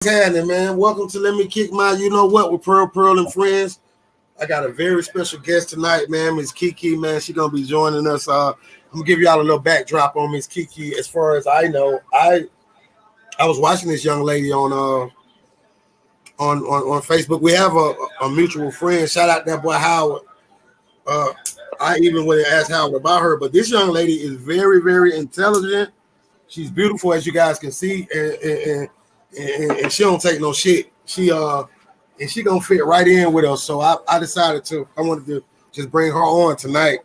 Happening, man? Welcome to Let Me Kick My You Know What with Pearl and Friends. I got a very special guest tonight, man. Miss KeKe, man. She's gonna be joining us. I'm gonna give y'all a little backdrop on Miss KeKe. As far as I know, I was watching this young lady on Facebook. We have a mutual friend. Shout out that boy Howard. I even would have asked Howard about her, but this young lady is very, very intelligent. She's beautiful, as you guys can see, and she don't take no shit. She gonna fit right in with us. So I decided I wanted to just bring her on tonight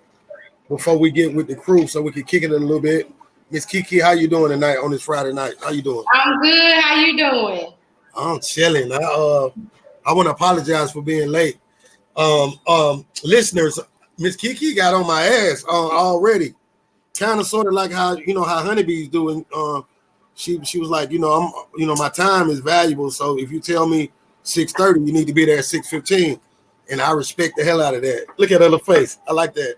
before we get with the crew, so we can kick it a little bit. Miss KeKe, how you doing tonight on this Friday night? How you doing? I'm good. How you doing? I'm chilling. I want to apologize for being late. Listeners, Miss KeKe got on my ass already. Kind of sort of like how honeybees do. She was like, my time is valuable. So if you tell me 6:30, you need to be there at 6:15, and I respect the hell out of that. Look at her face. I like that.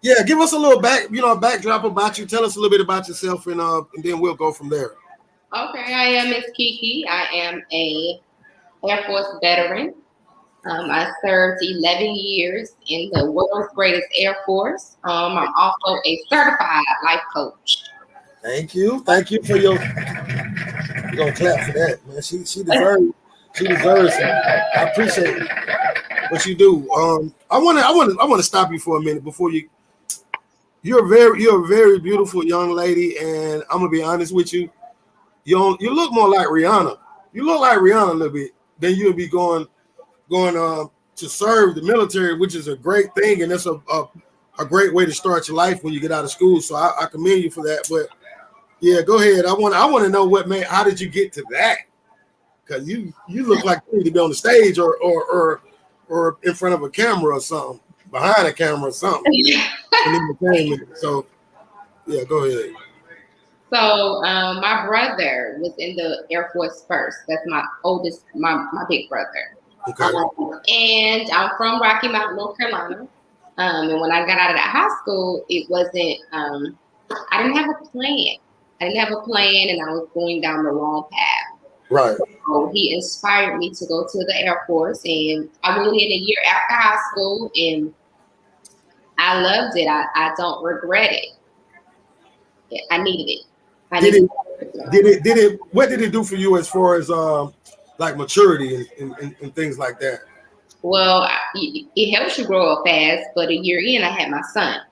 Yeah, give us a little backdrop about you. Tell us a little bit about yourself, and then we'll go from there. Okay, I am Miss KeKe. I am a Air Force veteran. I served 11 years in the world's greatest Air Force. I'm also a certified life coach. Thank you for your. You're gonna clap for that, man. She deserves it. I appreciate what you do. I want to stop you for a minute before you. You're a very beautiful young lady, and I'm gonna be honest with you. You look more like Rihanna. You look like Rihanna a little bit. Then you'll be going to serve the military, which is a great thing, and that's a great way to start your life when you get out of school. So I commend you for that. But yeah, go ahead. I want to know how did you get to that? Because you look like you need to be on the stage or in front of a camera or something, behind a camera or something. So yeah, go ahead. So my brother was in the Air Force first. That's my oldest, my big brother. Okay. And I'm from Rocky Mount, North Carolina. And when I got out of that high school, it wasn't. I didn't have a plan. And I was going down the wrong path. Right. So he inspired me to go to the Air Force, and I went in a year after high school, and I loved it. I don't regret it. I needed it. What did it do for you as far as like maturity and things like that? Well, it helps you grow up fast, but a year in, I had my son.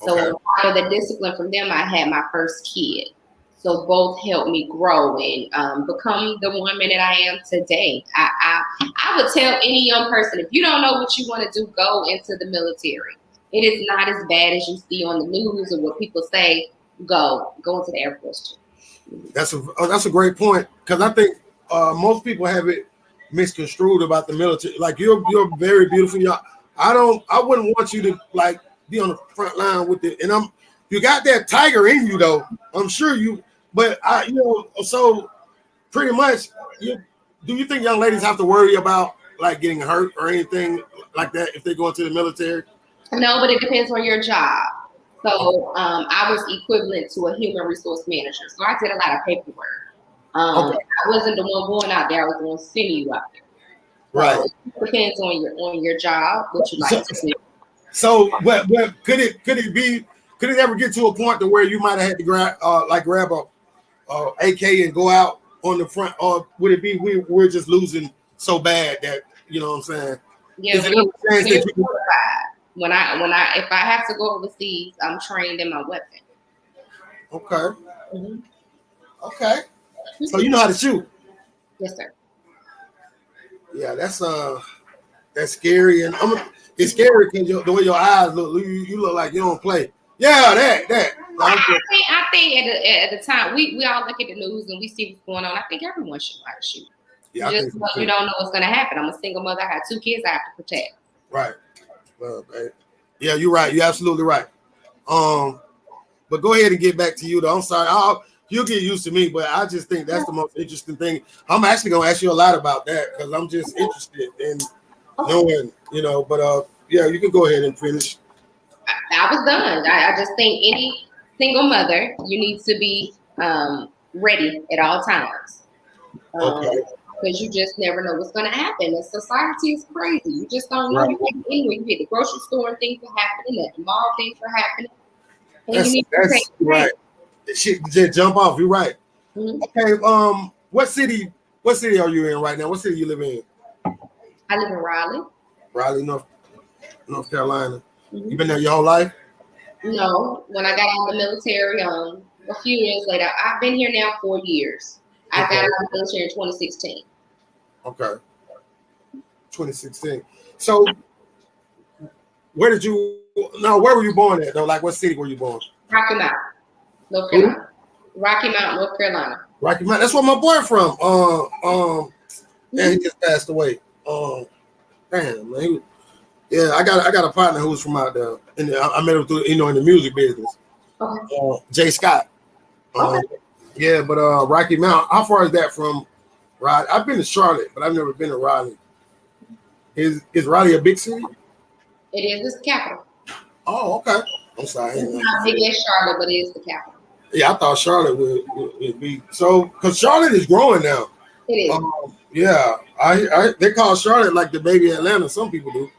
So out of the discipline from them, I had my first kid. So both helped me grow and become the woman that I am today. I would tell any young person, if you don't know what you want to do, go into the military. It is not as bad as you see on the news or what people say. Go into the Air Force. That's a great point, because I think most people have it misconstrued about the military. Like you're very beautiful. I wouldn't want you to like be on the front line with it. And you got that tiger in you though. I'm sure you. But so pretty much, do you think young ladies have to worry about like getting hurt or anything like that if they go into the military? No, but it depends on your job. So I was equivalent to a human resource manager. So I did a lot of paperwork. I wasn't the one going out there. I was the one sending you out there. Right. So it depends on your job, what you like to do. So, what could it ever get to a point to where you might have had to grab a AK and go out on the front, or would it be we're just losing so bad that you know what I'm saying? Yeah, if I have to go overseas, I'm trained in my weapon. Okay. Mm-hmm. Okay. So you know how to shoot? Yes, sir. Yeah, that's scary, and it's scary because the way your eyes look, you look like you don't play. Yeah, that. I think at the time we all look at the news and we see what's going on. I think everyone should know how to shoot. Yeah, you don't know what's going to happen. I'm a single mother. I have 2 kids I have to protect. Right. Well, yeah, you're right. You're absolutely right. But go ahead and get back to you though. I'm sorry. You'll get used to me, but I just think that's the most interesting thing. I'm actually going to ask you a lot about that because I'm just interested in knowing, but yeah, you can go ahead and finish. I was done. I just think any single mother, you need to be ready at all times. Okay. Because you just never know what's going to happen. And society is crazy. You just don't know. Right. You get anywhere. You hit the grocery store and things are happening. At the mall, things are happening. And That's you need to take right. Shit, just jump off. You're right. Mm-hmm. Okay. What city are you in right now? What city you live in? I live in Raleigh. Raleigh, North Carolina. Mm-hmm. You been there your whole life? No. When I got out of the military, a few years later, I've been here now 4 years. I got out of the military in 2016. Okay. 2016. So where were you born at though? Like what city were you born? Rocky Mount, North Carolina. Rocky Mount, North Carolina. Rocky Mount. That's where my boy from. Yeah, he just passed away. Damn, man. I got a partner who was from out there, and I met him through, in the music business. Okay. Jay Scott. Okay. Yeah, but Rocky Mount. How far is that from Raleigh? I've been to Charlotte, but I've never been to Raleigh. Is Raleigh a big city? It is. It's the capital. Oh, okay. I'm sorry. It's not big as Charlotte, but it is the capital. Yeah, I thought Charlotte would be so, because Charlotte is growing now. It is. Yeah, they call Charlotte like the baby Atlanta. Some people do.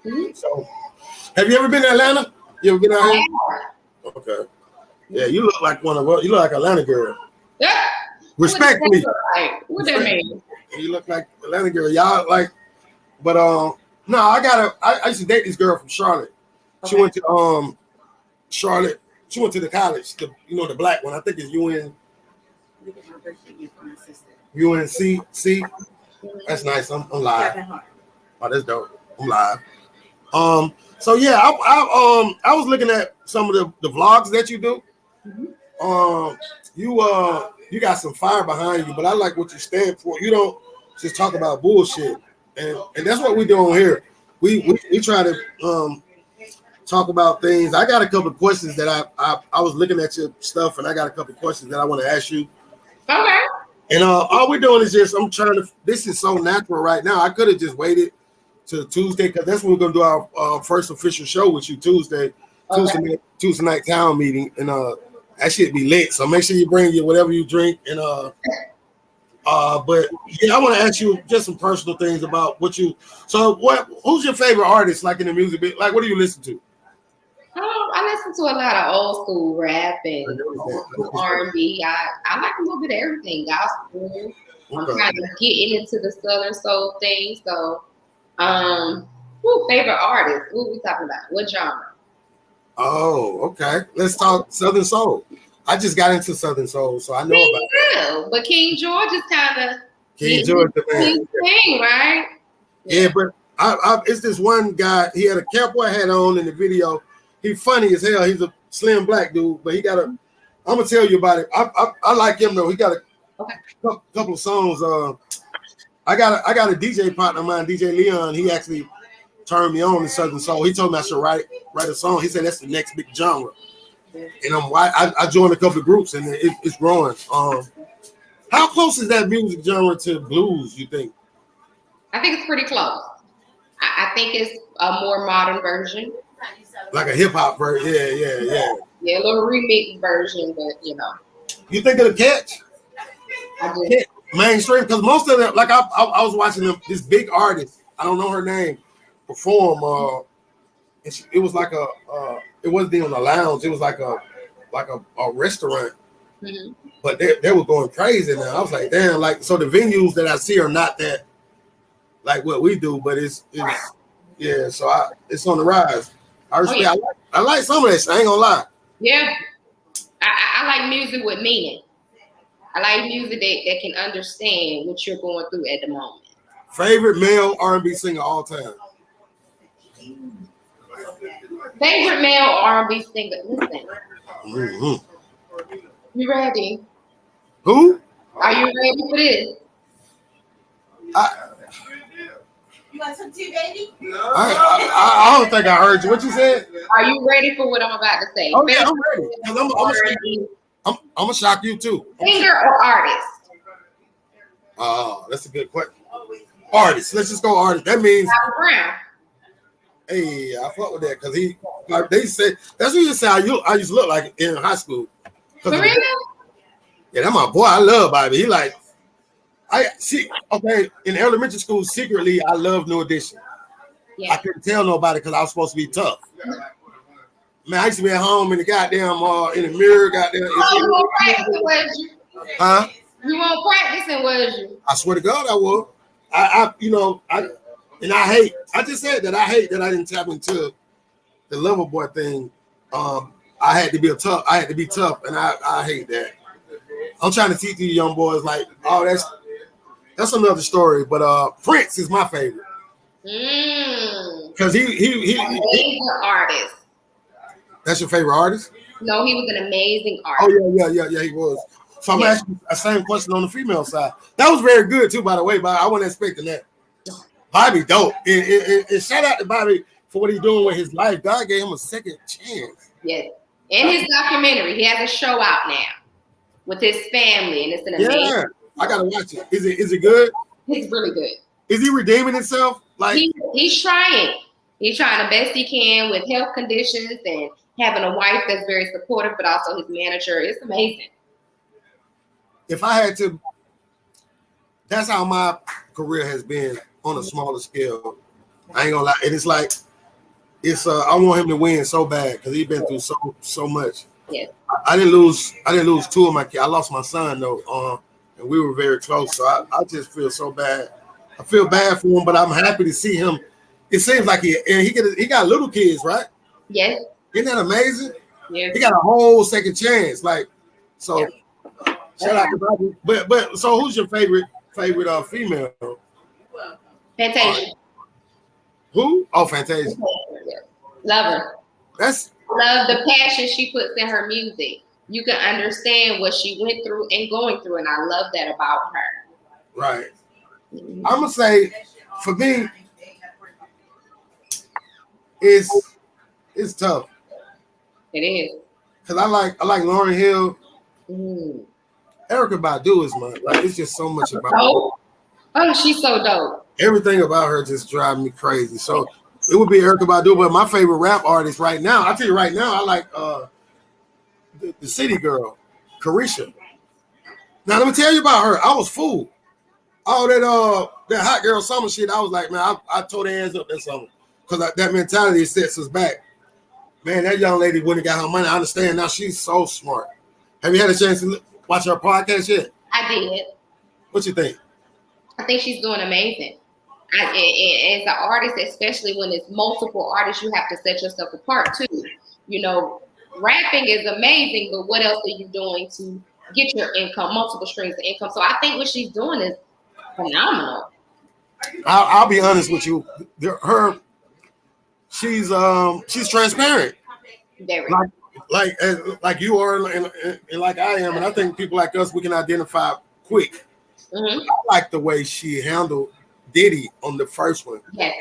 Mm-hmm. So, have you ever been to Atlanta? You ever been out here? Okay. Yeah, you look like one of us. You look like an Atlanta girl. Yeah. Respectfully. What that mean? You look like Atlanta girl. Y'all like, but no, I used to date this girl from Charlotte. Okay. She went to Charlotte. She went to the college, the black one. I think it's UNC. That's nice. I'm live. Oh, that's dope. I'm live. So yeah, I was looking at some of the vlogs that you do. Mm-hmm. You got some fire behind you, but I like what you stand for. You don't just talk about bullshit, and that's what we do on here. We try to talk about things. I got a couple of questions that I was looking at your stuff, and I got a couple of questions that I want to ask you. Okay. And all we're doing is this is so natural right now. I could have just waited till Tuesday, because that's when we're gonna do our first official show with you Tuesday. Okay. Tuesday night town meeting, and that should be lit. So make sure you bring your whatever you drink, and but yeah, I want to ask you just some personal things about who's your favorite artist, like in the music bit? Like, what do you listen to? I listen to a lot of old school rap and old school R&B. I like a little bit of everything. Gospel. I'm trying to get into the Southern soul thing. So, favorite artist? What are we talking about? What genre? Oh, okay. Let's talk Southern soul. I just got into Southern soul, so I know about it. But King George is kind of King George, the man. Thing, right? Yeah, but it's this one guy. He had a cowboy hat on in the video. He's funny as hell. He's a slim black dude, but I'm gonna tell you about it. I like him though. He got a couple of songs. I got a DJ partner of mine, DJ Leon. He actually turned me on to Southern soul. He told me I should write a song. He said that's the next big genre. And I joined a couple of groups, and it's growing. How close is that music genre to blues, you think? I think it's pretty close. I think it's a more modern version. Like a hip hop version, yeah. Yeah, a little remix version, but You think it'll catch? I do. Mainstream, because most of them, like I was watching this big artist, I don't know her name, perform. And it was like it wasn't even a lounge. It was like a restaurant. Mm-hmm. But they were going crazy now. I was like, damn, like, so the venues that I see are not that like what we do, but it's yeah. So it's on the rise. I respect. I like some of this. I ain't gonna lie. Yeah, I like music with meaning. I like music that can understand what you're going through at the moment. Favorite male R&B singer all time. Favorite male R&B singer. Listen. Mm-hmm. You ready? Who? Are you ready for this? You want some tea, baby? I don't think I heard you. What you said? Are you ready for what I'm about to say? Oh yeah, I'm ready. I'm gonna shock you too. Singer or artist? Oh, that's a good question. Artist. Let's just go artist. That means Brown. Hey, I fuck with that because they said that's what you say. I used to look like in high school. For real? Yeah, that's my boy. I love Bobby. He like, I see. Okay, in elementary school, secretly, I love New Edition. Yeah. I couldn't tell nobody because I was supposed to be tough. Man, I used to be at home in the goddamn in the mirror, goddamn. Oh, you won't practice, was you? Huh? You won't practice, was you? I swear to God, I will. I just said that I hate that I didn't tap into the lover boy thing. I had to be tough, and I hate that. I'm trying to teach these young boys like, oh, that's another story. But Prince is my favorite. Because he amazing artist. That's your favorite artist? No, he was an amazing artist. Oh yeah, he was. So I'm asking the same question on the female side. That was very good too, by the way, but I wasn't expecting that. Bobby dope. And shout out to Bobby for what he's doing with his life. God gave him a second chance. Yes. And his documentary. He has a show out now with his family, and it's an amazing. Yeah, I gotta watch it. Is it good? It's really good. Is he redeeming himself? Like he's trying. He's trying the best he can with health conditions and having a wife that's very supportive, but also his manager. It's amazing. If I had to, that's how my career has been on a smaller scale. I ain't gonna lie. And it's like, I want him to win so bad because he's been through so much. Yeah. I didn't lose two of my kids. I lost my son though, and we were very close. So I just feel so bad. I feel bad for him, but I'm happy to see him. It seems like he got little kids, right? Yes. Isn't that amazing? Yeah. He got a whole second chance. Like, so shout out to Bobby. But so who's your favorite female? Fantasia. Who? Oh, Fantasia. Love her. Love the passion she puts in her music. You can understand what she went through and going through, and I love that about her. Right. I'm gonna say, for me, it's tough. It is. Cause I like Lauryn Hill. Erykah Badu is like it's just so much about her. Oh, she's so dope. Everything about her just drives me crazy. So it would be Erykah Badu, but my favorite rap artist right now, I'll tell you right now, I like the City Girl, Carisha. Now let me tell you about her. I was fooled. All that hot girl summer shit, I was like, man, I tore their hands up that summer. Because that mentality sets us back. Man, that young lady wouldn't have got her money. I understand now she's so smart. Have you had a chance to watch her podcast yet? I did. What you think? I think she's doing amazing. As an artist, especially when it's multiple artists, you have to set yourself apart too. You know, rapping is amazing, but what else are you doing to get your income, multiple streams of income? So I think what she's doing is phenomenal. I'll be honest with you. She's transparent. Very. Like you are and like I am, and I think people like us, we can identify quick. I like the way she handled Diddy on the first one. Yes.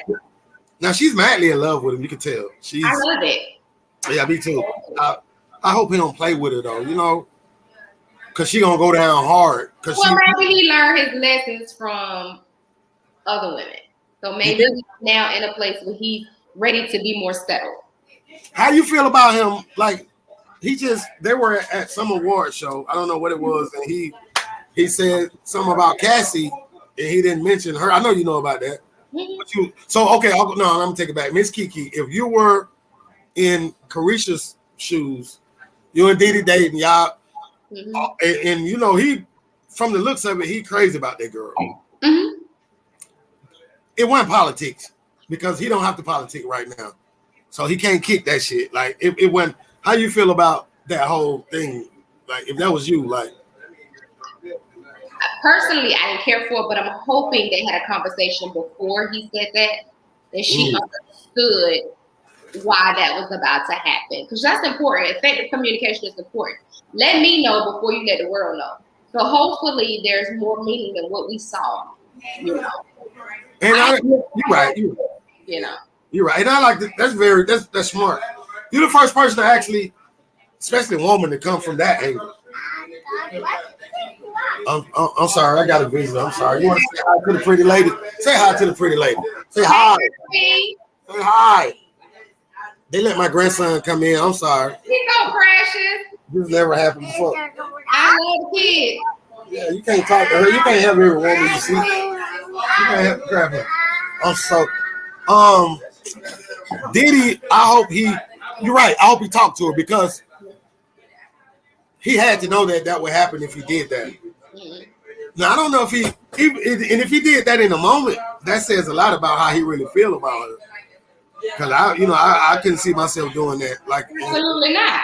Now she's madly in love with him. You can tell. I love it. Yeah, me too. I hope he don't play with her though. You know, because she gonna go down hard. Maybe he learned his lessons from other women. So maybe he's now in a place where he's ready to be more settled. How you feel about him? Like they were at some award show. I don't know what it was, and he said something about Cassie, and he didn't mention her. I know you know about that. Okay, I'm gonna take it back. Miss KeKe, if you were in Carisha's shoes, you and Diddy dating, y'all, and you know he, from the looks of it, he crazy about that girl. It wasn't politics because he don't have to politic right now, so he can't kick that shit. Like it went. How you feel about that whole thing? Like if that was you, like. Personally, I didn't care for it, but I'm hoping they had a conversation before he said that, and she understood why that was about to happen. Because that's important. Effective communication is important. Let me know before you let the world know. So hopefully there's more meaning than what we saw. You know. And you're right. You know. You're right. And I like that. That's smart. You're the first person to actually, especially a woman, to come from that angle. I'm sorry, I got a visitor. I'm sorry. You want to say hi to the pretty lady? Say hi to the pretty lady. Say hi. Say hi. They let my grandson come in. I'm sorry. He's so precious. This never happened before. I love kids. Yeah, you can't talk to her. You can't have every woman you see. You can't have grab her. So, Diddy, I hope you're right. I hope he talked to her because he had to know that would happen if he did that. Mm-hmm. Now, I don't know if and if he did that in a moment, that says a lot about how he really feel about her. Because I couldn't see myself doing that. Like, absolutely not.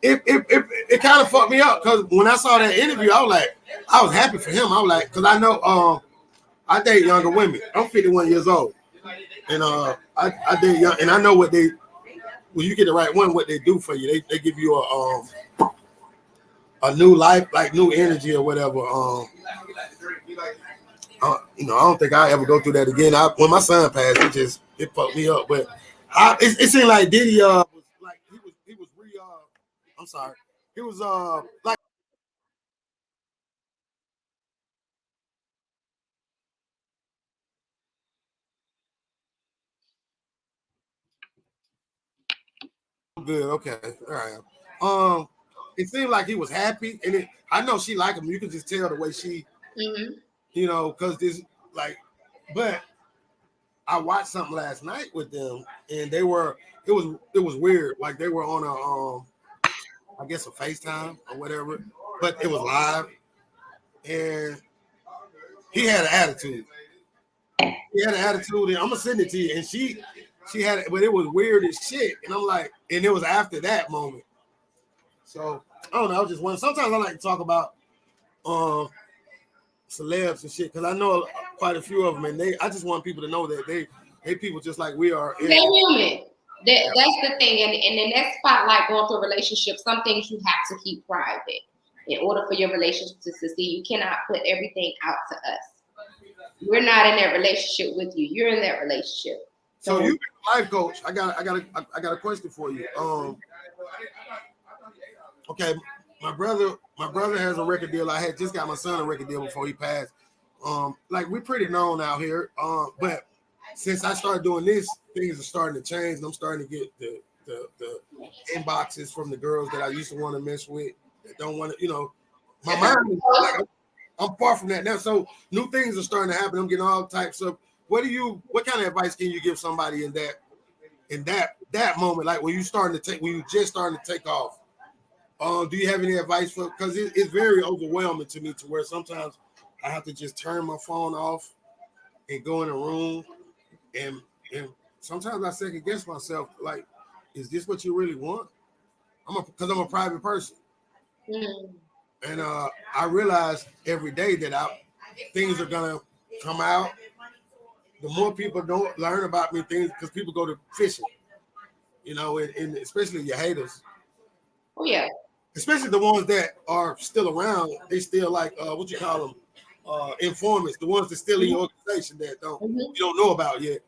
It kind of fucked me up because when I saw that interview, I was happy for him. I was like, because I know I date younger women. I'm 51 years old, and I date young, and I know when you get the right one, what they do for you. They give you a new life, like new energy or whatever. I don't think I ever go through that again. When my son passed, it fucked me up. But it seemed like Diddy was like he was I'm sorry, he was like. Good, okay, all right. It seemed like he was happy, and I know she liked him. You could just tell the way she, because this but I watched something last night with them, and it was weird. Like they were on I guess a FaceTime or whatever, but it was live, and he had an attitude. He had an attitude, and I'm gonna send it to you. And she had it, but it was weird as shit. And I'm like, and it was after that moment. So I don't know. I was just wondering. Sometimes I like to talk about celebs and shit because I know quite a few of them, and I just want people to know that they people just like we are. They're human. That's the thing, and in that spotlight going through a relationship, some things you have to keep private in order for your relationship to succeed. You cannot put everything out to us. We're not in that relationship with you. You're in that relationship. So you a life coach. I got a question for you. Okay, my brother has a record deal. I had just got my son a record deal before he passed. Like we're pretty known out here. But since I started doing this, things are starting to change. And I'm starting to get the inboxes from the girls that I used to want to mess with that don't want to, my mind is like I'm far from that now. So new things are starting to happen. I'm getting all types of what kind of advice can you give somebody in that moment, like when you just starting to take off? Do you have any advice for? Because it's very overwhelming to me to where sometimes I have to just turn my phone off and go in a room, and sometimes I second guess myself. Like, is this what you really want? Because I'm a private person, and I realize every day that things are gonna come out. The more people don't learn about me, things because people go to fishing, and especially your haters. Oh yeah. Especially the ones that are still around, they still like what you call them, informants, the ones that still in your organization that you don't know about yet.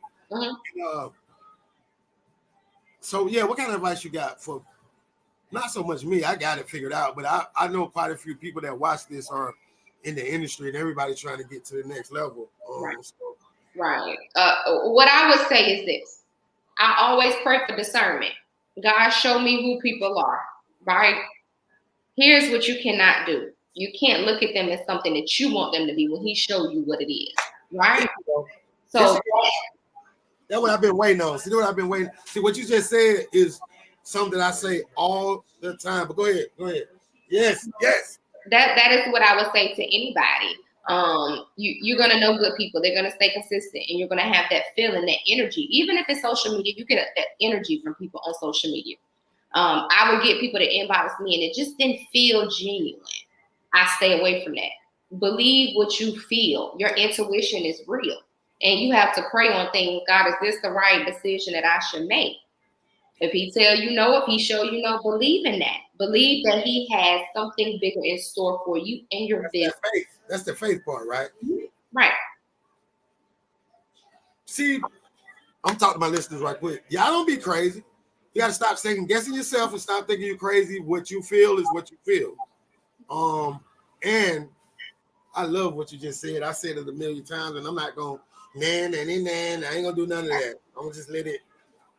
So yeah, what kind of advice you got for not so much me? I got it figured out, but I know quite a few people that watch this are in the industry and everybody trying to get to the next level. Right. What I would say is this: I always pray for discernment. God, show me who people are. Right. Here's what you cannot do. You can't look at them as something that you want them to be when he showed you what it is. Right? So that's what I've been waiting on. See what I've been waiting. See what you just said is something I say all the time. But go ahead. Yes. That is what I would say to anybody. You're gonna know good people. They're gonna stay consistent, and you're gonna have that feeling, that energy. Even if it's social media, you get that energy from people on social media. I would get people to inbox me and it just didn't feel genuine. I stay away from that. Believe what you feel. Your intuition is real. And you have to pray on things. God, is this the right decision that I should make? If he tell you no, if he show you no, believe in that. Believe that he has something bigger in store for you and your business. That's the faith part, right? Right. See, I'm talking to my listeners right quick. Y'all don't be crazy. You got to stop second guessing yourself and stop thinking you're crazy. What you feel is what you feel. And I love what you just said. I said it a million times, and I'm not going, I ain't gonna do none of that. I'm gonna just let it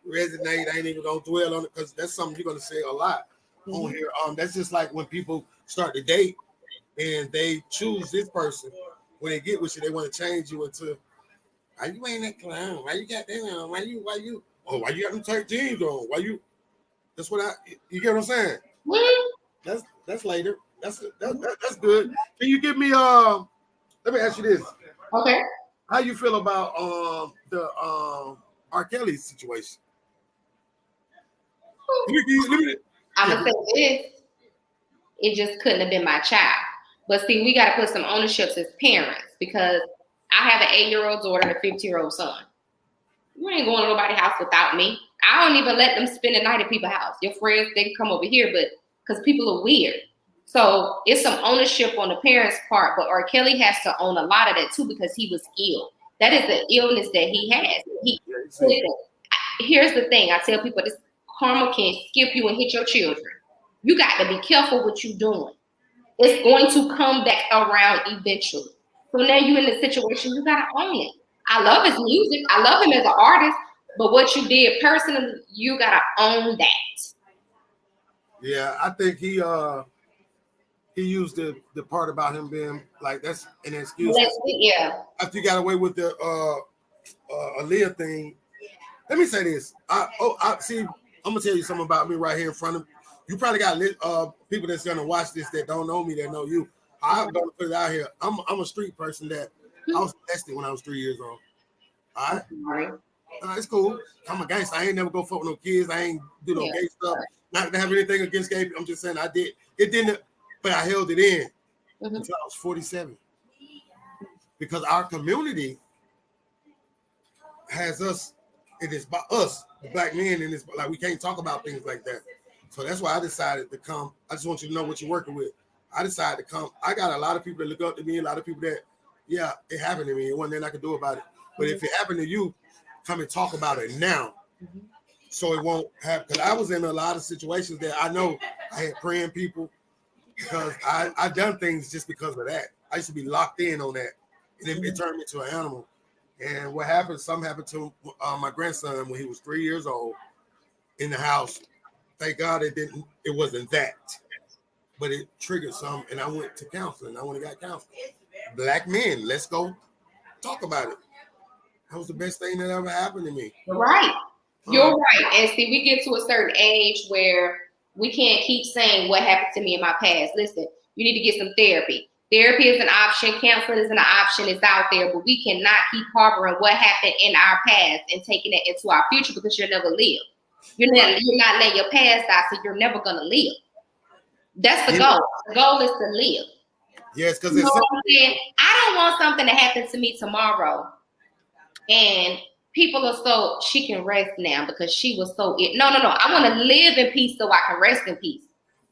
resonate. I ain't even gonna dwell on it because that's something you're gonna say a lot on here. That's just like when people start to date and they choose this person. When they get with you, they want to change you into why you ain't that clown? Why you got that on? Why you why you got them tight jeans on? Why you that's what you get what I'm saying? That's later. That's good. Can you give me let me ask you this. Okay. How you feel about the R. Kelly situation? I'm gonna say this. It just couldn't have been my child. But see, we got to put some ownerships as parents because I have an 8-year-old daughter and a 15-year-old son. You ain't going to nobody's house without me. I don't even let them spend the night at people's house. Your friends, they can come over here, but because people are weird. So it's some ownership on the parents' part, but R. Kelly has to own a lot of that too because he was ill. That is the illness that he has. Here's the thing. I tell people this karma can skip you and hit your children. You got to be careful what you're doing. It's going to come back around eventually. So now you're in the situation, you got to own it. I love his music. I love him as an artist. But what you did personally, you got to own that. Yeah, I think he used the part about him being like that's an excuse. Yeah. After you got away with the Aaliyah thing, let me say this. I see. I'm gonna tell you something about me right here in front of you. Probably got people that's gonna watch this that don't know me that know you. I'm gonna put it out here. I'm a street person that I was molested when I was 3 years old. All right. It's cool. I'm a gangster. I ain't never go fuck with no kids. I ain't do no gay stuff. Not to have anything against gay people. I'm just saying I did. It didn't, but I held it in until I was 47. Because our community has us, it is by us, the black men, and it's like we can't talk about things like that. So that's why I decided to come. I just want you to know what you're working with. I decided to come. I got a lot of people that look up to me, a lot of people that, yeah, it happened to me. It wasn't nothing I could do about it. But if it happened to you, come and talk about it now. So it won't happen. Because I was in a lot of situations that I know I had praying people because I done things just because of that. I used to be locked in on that. And it turned me into an animal. And what happened, something happened to my grandson when he was 3 years old in the house. Thank God it wasn't that. But it triggered some, and I went to counseling. I went and got counseling. Black men, let's go talk about it. That was the best thing that ever happened to me. Right. You're right. And see, we get to a certain age where we can't keep saying what happened to me in my past. Listen, you need to get some therapy. Therapy is an option. Counseling is an option. It's out there. But we cannot keep harboring what happened in our past and taking it into our future because you'll never live. You're not letting your past die, so you're never going to live. That's the goal. The goal is to live. Yes, because I don't want something to happen to me tomorrow. And people are so, she can rest now because she was so ill. No. I want to live in peace so I can rest in peace.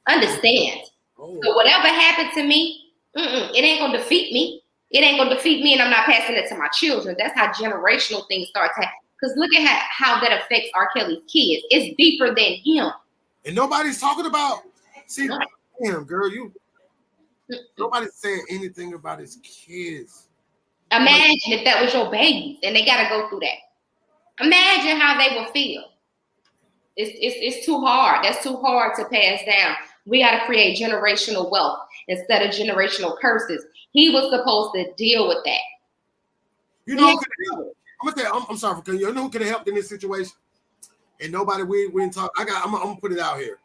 Understand? So whatever happened to me, it ain't going to defeat me. It ain't going to defeat me, and I'm not passing it to my children. That's how generational things start to happen. Because look at how that affects R. Kelly's kids. It's deeper than him. And nobody's talking about, see, damn, girl, nobody's saying anything about his kids. Imagine if that was your babies and they got to go through that. Imagine how they would feel. It's too hard. That's too hard to pass down. We got to create generational wealth instead of generational curses. He was supposed to deal with that. You know, I'm gonna tell you, I'm sorry for cutting you. You know who could have helped in this situation? And nobody, we didn't talk. I'm gonna put it out here.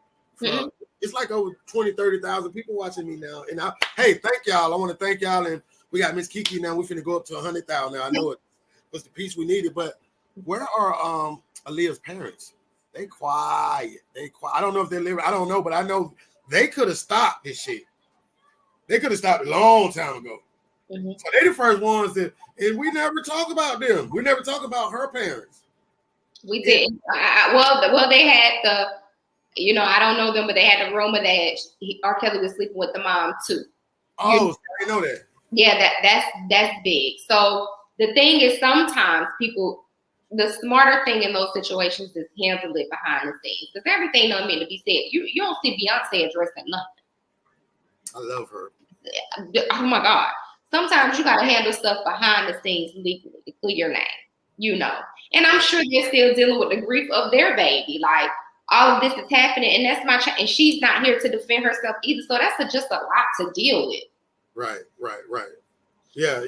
It's like over 20, 30,000 people watching me now. And hey, thank y'all. I want to thank y'all. And we got Miss KeKe now. We're finna go up to 100,000 now. I know it was the piece we needed, but where are Aaliyah's parents? They quiet. I don't know if they're living. I don't know, but I know they could have stopped this shit. They could have stopped a long time ago. So they the first ones that, and we never talk about them. We never talk about her parents. We didn't. Well, they had I don't know them, but they had the rumor that R. Kelly was sleeping with the mom too. Oh, I didn't know that. Yeah, that's big. So the thing is, sometimes people, the smarter thing in those situations is handle it behind the scenes. Because everything don't mean to be said. You don't see Beyonce addressing nothing. I love her. Oh my God. Sometimes you got to handle stuff behind the scenes legally to clear your name. you know. And I'm sure they're still dealing with the grief of their baby. Like, all of this is happening, and that's my child, and she's not here to defend herself either. So that's just a lot to deal with. Right. Yeah.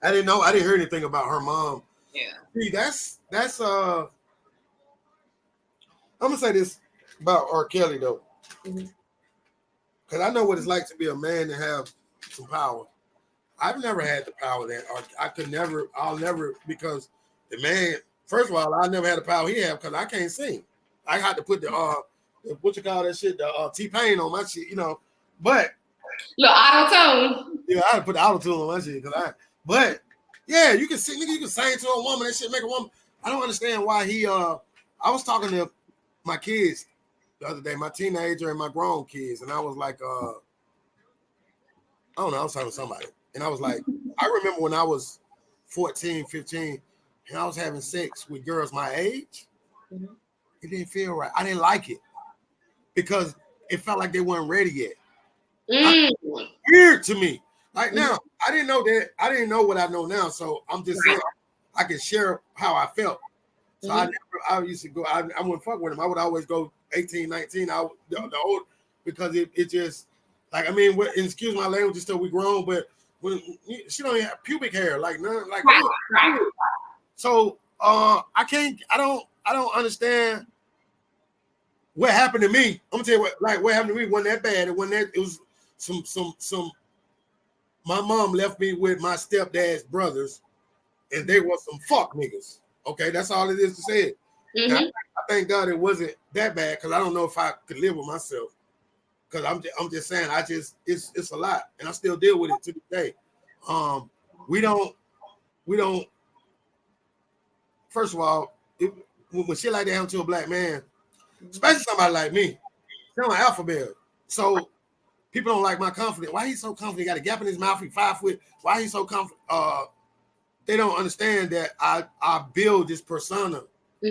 I didn't hear anything about her mom. Yeah. See, that's I'm gonna say this about R. Kelly though. Because I know what it's like to be a man and have some power. I've never had the power that I'll never, because the man, first of all, I never had the power he had because I can't sing. I had to put the what you call that shit, the T-Pain on my shit, you know. But little auto-tune. Yeah, I had to put the auto-tune on my shit but yeah, you can sing, nigga, you can sing to a woman, that shit make a woman. I don't understand why I was talking to my kids the other day, my teenager and my grown kids, and I was like, I don't know, I was talking to somebody, and I was like, I remember when I was 14, 15, and I was having sex with girls my age. It didn't feel right. I didn't like it because it felt like they weren't ready yet. Weird to me. Like now, I didn't know that. I didn't know what I know now, so I'm just saying I can share how I felt. So I used to go. I wouldn't fuck with him. I would always go 18, 19. The old, because it just like, I mean, excuse my language, still we grown, but when she don't even have pubic hair, like none, like right. So I don't understand what happened to me. I'm gonna tell you what happened to me wasn't that bad. It was some. My mom left me with my stepdad's brothers, and they were some fuck niggas. Okay, that's all it is to say it. Now, I thank God it wasn't that bad, because I don't know if I could live with myself. Because I'm just saying, it's a lot, and I still deal with it to this day. We don't. First of all, when shit like that happens to a black man, especially somebody like me, I'm an alpha male, so people don't like my confidence. Why he's so confident? He got a gap in his mouth. He's 5 foot. Why he's so confident? They don't understand that I build this persona. I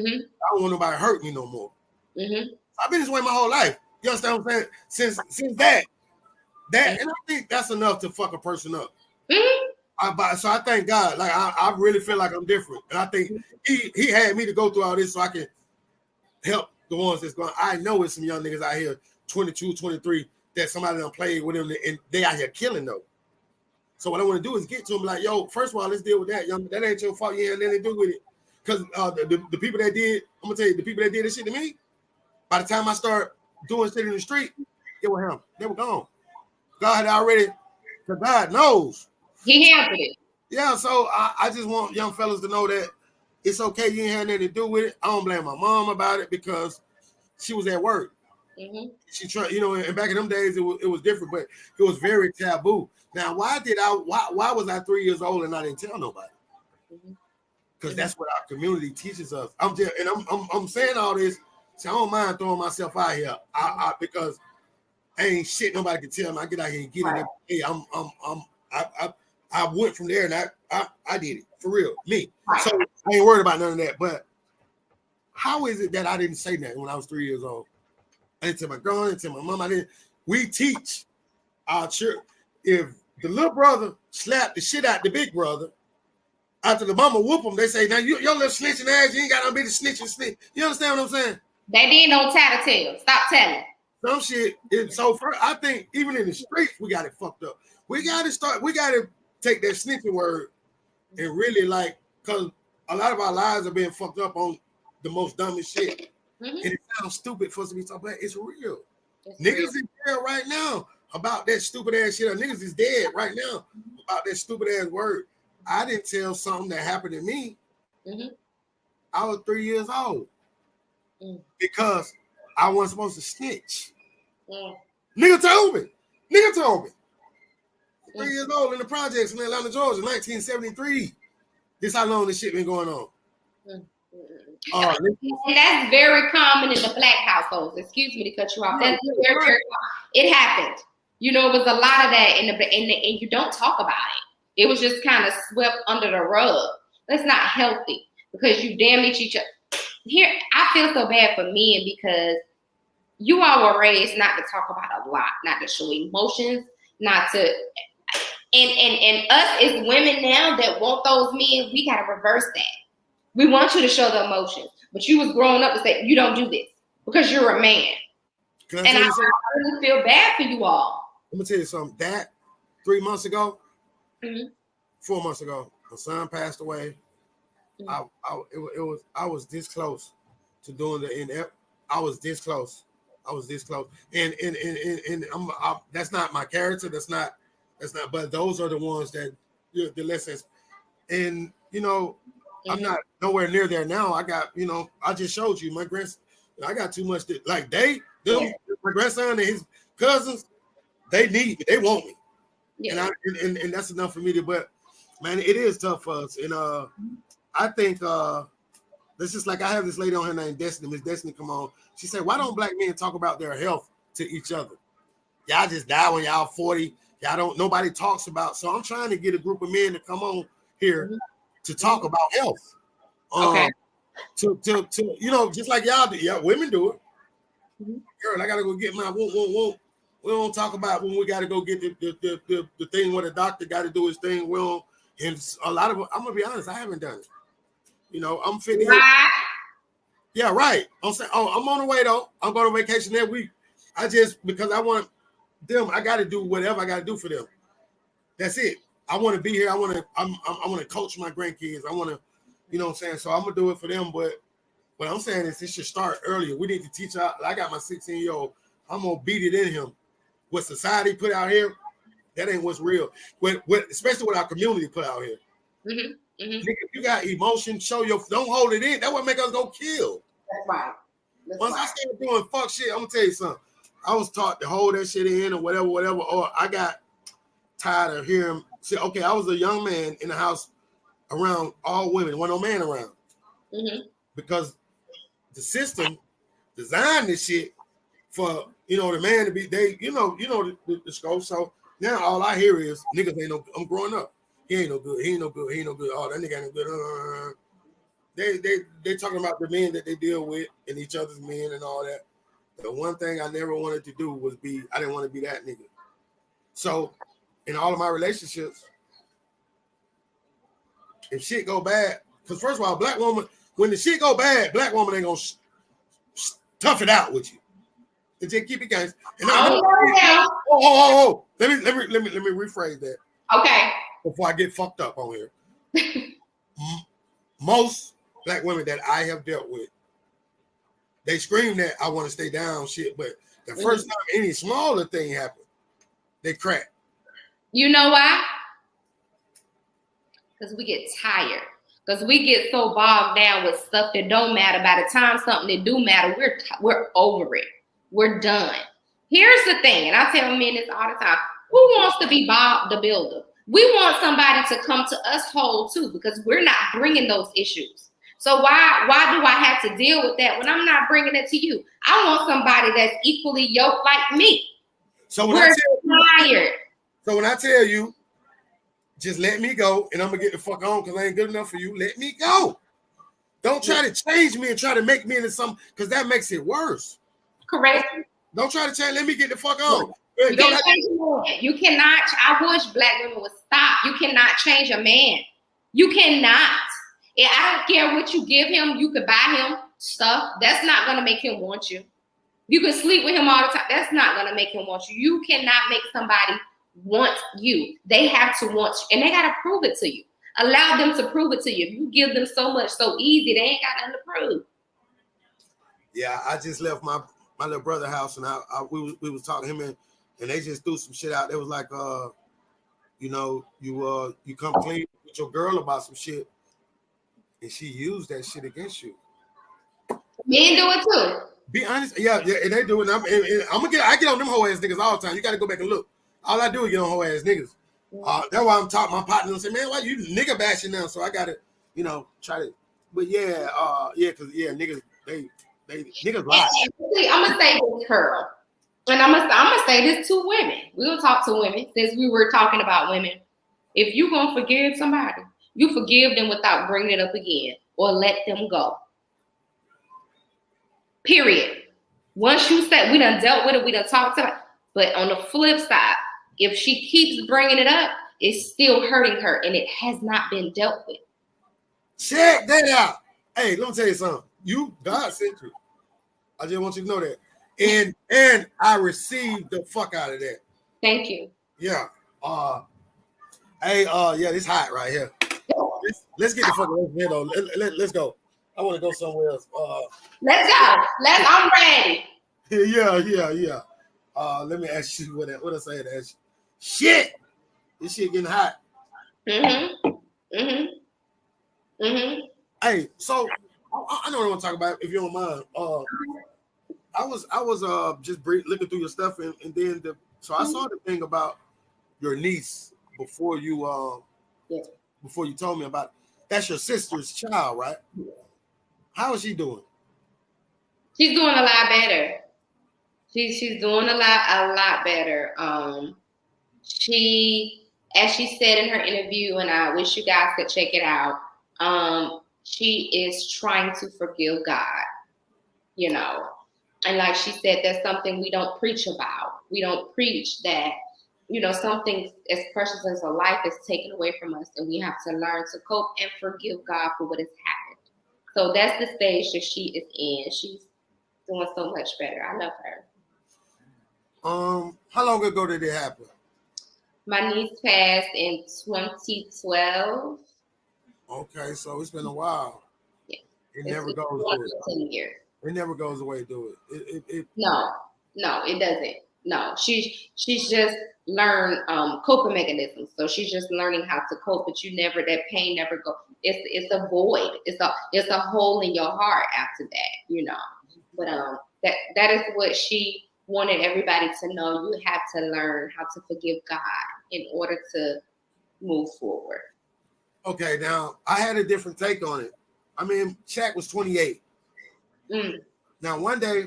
don't want nobody to hurt me no more. I've been this way my whole life. You understand what I'm saying? Since that, and I think that's enough to fuck a person up. So I thank God. Like I really feel like I'm different, and I think he had me to go through all this so I can help the ones that's going. I know it's some young niggas out here, 22, 23, that somebody done played with them, and they out here killing though. So what I want to do is get to them like, yo, first of all, let's deal with that, young. That ain't your fault. You ain't nothing to do with it. Because the people that did, I'm gonna tell you, the people that did this shit to me, by the time I start doing shit in the street, it was him. They were gone. God had already, because God knows. He handled it. Yeah, so I just want young fellas to know that it's okay. You ain't had nothing to do with it. I don't blame my mom about it because she was at work. She tried, you know, and back in them days it was different, but it was very taboo. Now, why was I 3 years old and I didn't tell nobody? Because that's what our community teaches us. I'm saying all this, so I don't mind throwing myself out here. Because I ain't shit nobody can tell me. I get out here and get it. Hey, I went from there and I did it for real, me. So I ain't worried about none of that. But how is it that I didn't say that when I was 3 years old? I didn't tell my girl, I didn't tell my mom. We teach our children. If the little brother slapped the shit out the big brother, after the mama whoop him, they say, now your little snitching ass, you ain't got to be the snitch. You understand what I'm saying? They didn't know tattletale. Stop telling. Some shit. I think even in the streets, we got it fucked up. We got to take that snitching word and really because a lot of our lives are being fucked up on the most dumbest shit. And it sounds stupid for us to be talking about. It's real. Niggas is dead right now about that stupid ass shit. Niggas is dead right now about that stupid ass word. I didn't tell something that happened to me. I was 3 years old because I wasn't supposed to snitch. Nigga told me. 3 years old in the projects in Atlanta, Georgia, 1973. This how long this shit been going on. And that's very common in the black households. Excuse me to cut you off. That's very, very common. It happened. You know, it was a lot of that, and you don't talk about it. It was just kind of swept under the rug. That's not healthy because you damage each other. Here, I feel so bad for men because you all were raised not to talk about a lot, not to show emotions, not to. And us as women now that want those men, we gotta reverse that. We want you to show the emotions, but you was growing up to say you don't do this because you're a man. And I really feel bad for you all. I'm gonna tell you something. That 3 months ago, Mm-hmm. 4 months ago, my son passed away. Mm-hmm. I was this close to doing I was this close. And that's not my character. That's not. But those are the ones that the lessons. And I'm not nowhere near there now. I got I just showed you my grandson. I got too much my grandson and his cousins. They need me. They want me. Yeah. And that's enough for me to. But man, it is tough for us. And I think this is like I have this lady on here named Destiny. Miss Destiny, come on. She said, "Why don't black men talk about their health to each other? Y'all just die when y'all 40. Y'all don't. Nobody talks about." So I'm trying to get a group of men to come on here to talk about health. Okay. To just like y'all do. Yeah, women do it. Mm-hmm. Girl, I gotta go get my whoop. We don't talk about when we gotta go get the thing where the doctor got to do his thing. We don't. And a lot of I'm gonna be honest, I haven't done it. I'm 50. Right. Yeah, right. I'm saying, I'm on the way though. I'm going on vacation that week. Because I want them, I got to do whatever I got to do for them. That's it. I want to be here. I want to coach my grandkids. I want to, you know what I'm saying? So I'm going to do it for them. But what I'm saying is it should start earlier. We need to teach out. I got my 16-year-old. I'm going to beat it in him. What society put out here, that ain't what's real. Especially what our community put out here. Mm-hmm. Mm-hmm. You got emotion, don't hold it in. That's what make us go kill. That's right. Once I started doing fuck shit, I'm gonna tell you something. I was taught to hold that shit in or whatever. Or I got tired of hearing. See, okay, I was a young man in the house around all women, wasn't no man around. Mm-hmm. Because the system designed this shit for the man to be the scope. So now all I hear is niggas ain't no. I'm growing up. He ain't no good. Oh, that nigga ain't no good. They talking about the men that they deal with and each other's men and all that. The one thing I never wanted to do was I didn't want to be that nigga. So in all of my relationships, if shit go bad, because first of all, black woman, when the shit go bad, black woman ain't gonna tough it out with you. And just keep it going. And let me rephrase that. Okay. Before I get fucked up on here. Most black women that I have dealt with, they scream that I want to stay down shit, but the first time any smaller thing happened, they crack. You know why? Because we get tired. Because we get so bogged down with stuff that don't matter. By the time something that do matter, we're over it. We're done. Here's the thing, and I tell men this all the time. Who wants to be Bob the Builder? We want somebody to come to us whole too, because we're not bringing those issues. So why do I have to deal with that when I'm not bringing it to you? I want somebody that's equally yoked like me. So when I tell you, just let me go, and I'm gonna get the fuck on because I ain't good enough for you. Let me go. Don't try to change me and try to make me into something, because that makes it worse. Correct. Don't try to change. Let me get the fuck on. You cannot. I wish black women would stop. You cannot change a man. You cannot. And I don't care what you give him. You could buy him stuff. That's not going to make him want you. You can sleep with him all the time. That's not going to make him want you. You cannot make somebody want you. They have to want you. And they got to prove it to you. Allow them to prove it to you. If you give them so much so easy, they ain't got nothing to prove. Yeah, I just left my little brother's house, and we was talking to him, and they just threw some shit out. They was like, you come clean with your girl about some shit, and she used that shit against you. Men do it too. Be honest, yeah, and they do it. I get on them hoe ass niggas all the time. You got to go back and look. All I do is get on hoe ass niggas. That's why I'm talking my partner and say, man, why you nigga bashing now? So I gotta, try to. But because niggas they niggas lie. I'm gonna say this, Pearl. And I'm gonna say this to women. We're gonna talk to women since we were talking about women. If you're gonna forgive somebody, you forgive them without bringing it up again, or let them go. Period. Once you say we done dealt with it, we done talked about it. But on the flip side, if she keeps bringing it up, is still hurting her, and it has not been dealt with. Check that out. Hey, let me tell you something. God sent you. I just want you to know that. And I received the fuck out of that. Thank you. Yeah. Yeah, this hot right here. Let's get the fuck away from here though. Let's go. I want to go somewhere else. Let's go. I'm ready. Yeah. Let me ask you what I say to ask you. Shit, this shit getting hot. Hey, so I know what I want to talk about if you don't mind. I was just looking through your stuff and then so I saw the thing about your niece before you told me about it. That's your sister's child, right? How is she doing? She's doing a lot better. She's doing a lot better. She, as she said in her interview, and I wish you guys could check it out. She is trying to forgive God, you know. And like she said, that's something we don't preach about. We don't preach that, you know, something as precious as a life is taken away from us, and we have to learn to cope and forgive God for what has happened. So that's the stage that she is in. She's doing so much better. I love her. How long ago did it happen? My niece passed in 2012. Okay, so it's been a while. Yeah. It never goes away. 10 years. It never goes away, do it? No, it doesn't. No, she's just learned coping mechanisms. So she's just learning how to cope, but that pain never goes. It's a void. It's a hole in your heart after that, you know. But that is what she wanted everybody to know. You have to learn how to forgive God in order to move forward. Okay, now I had a different take on it. I mean, Shaq was 28. Now one day,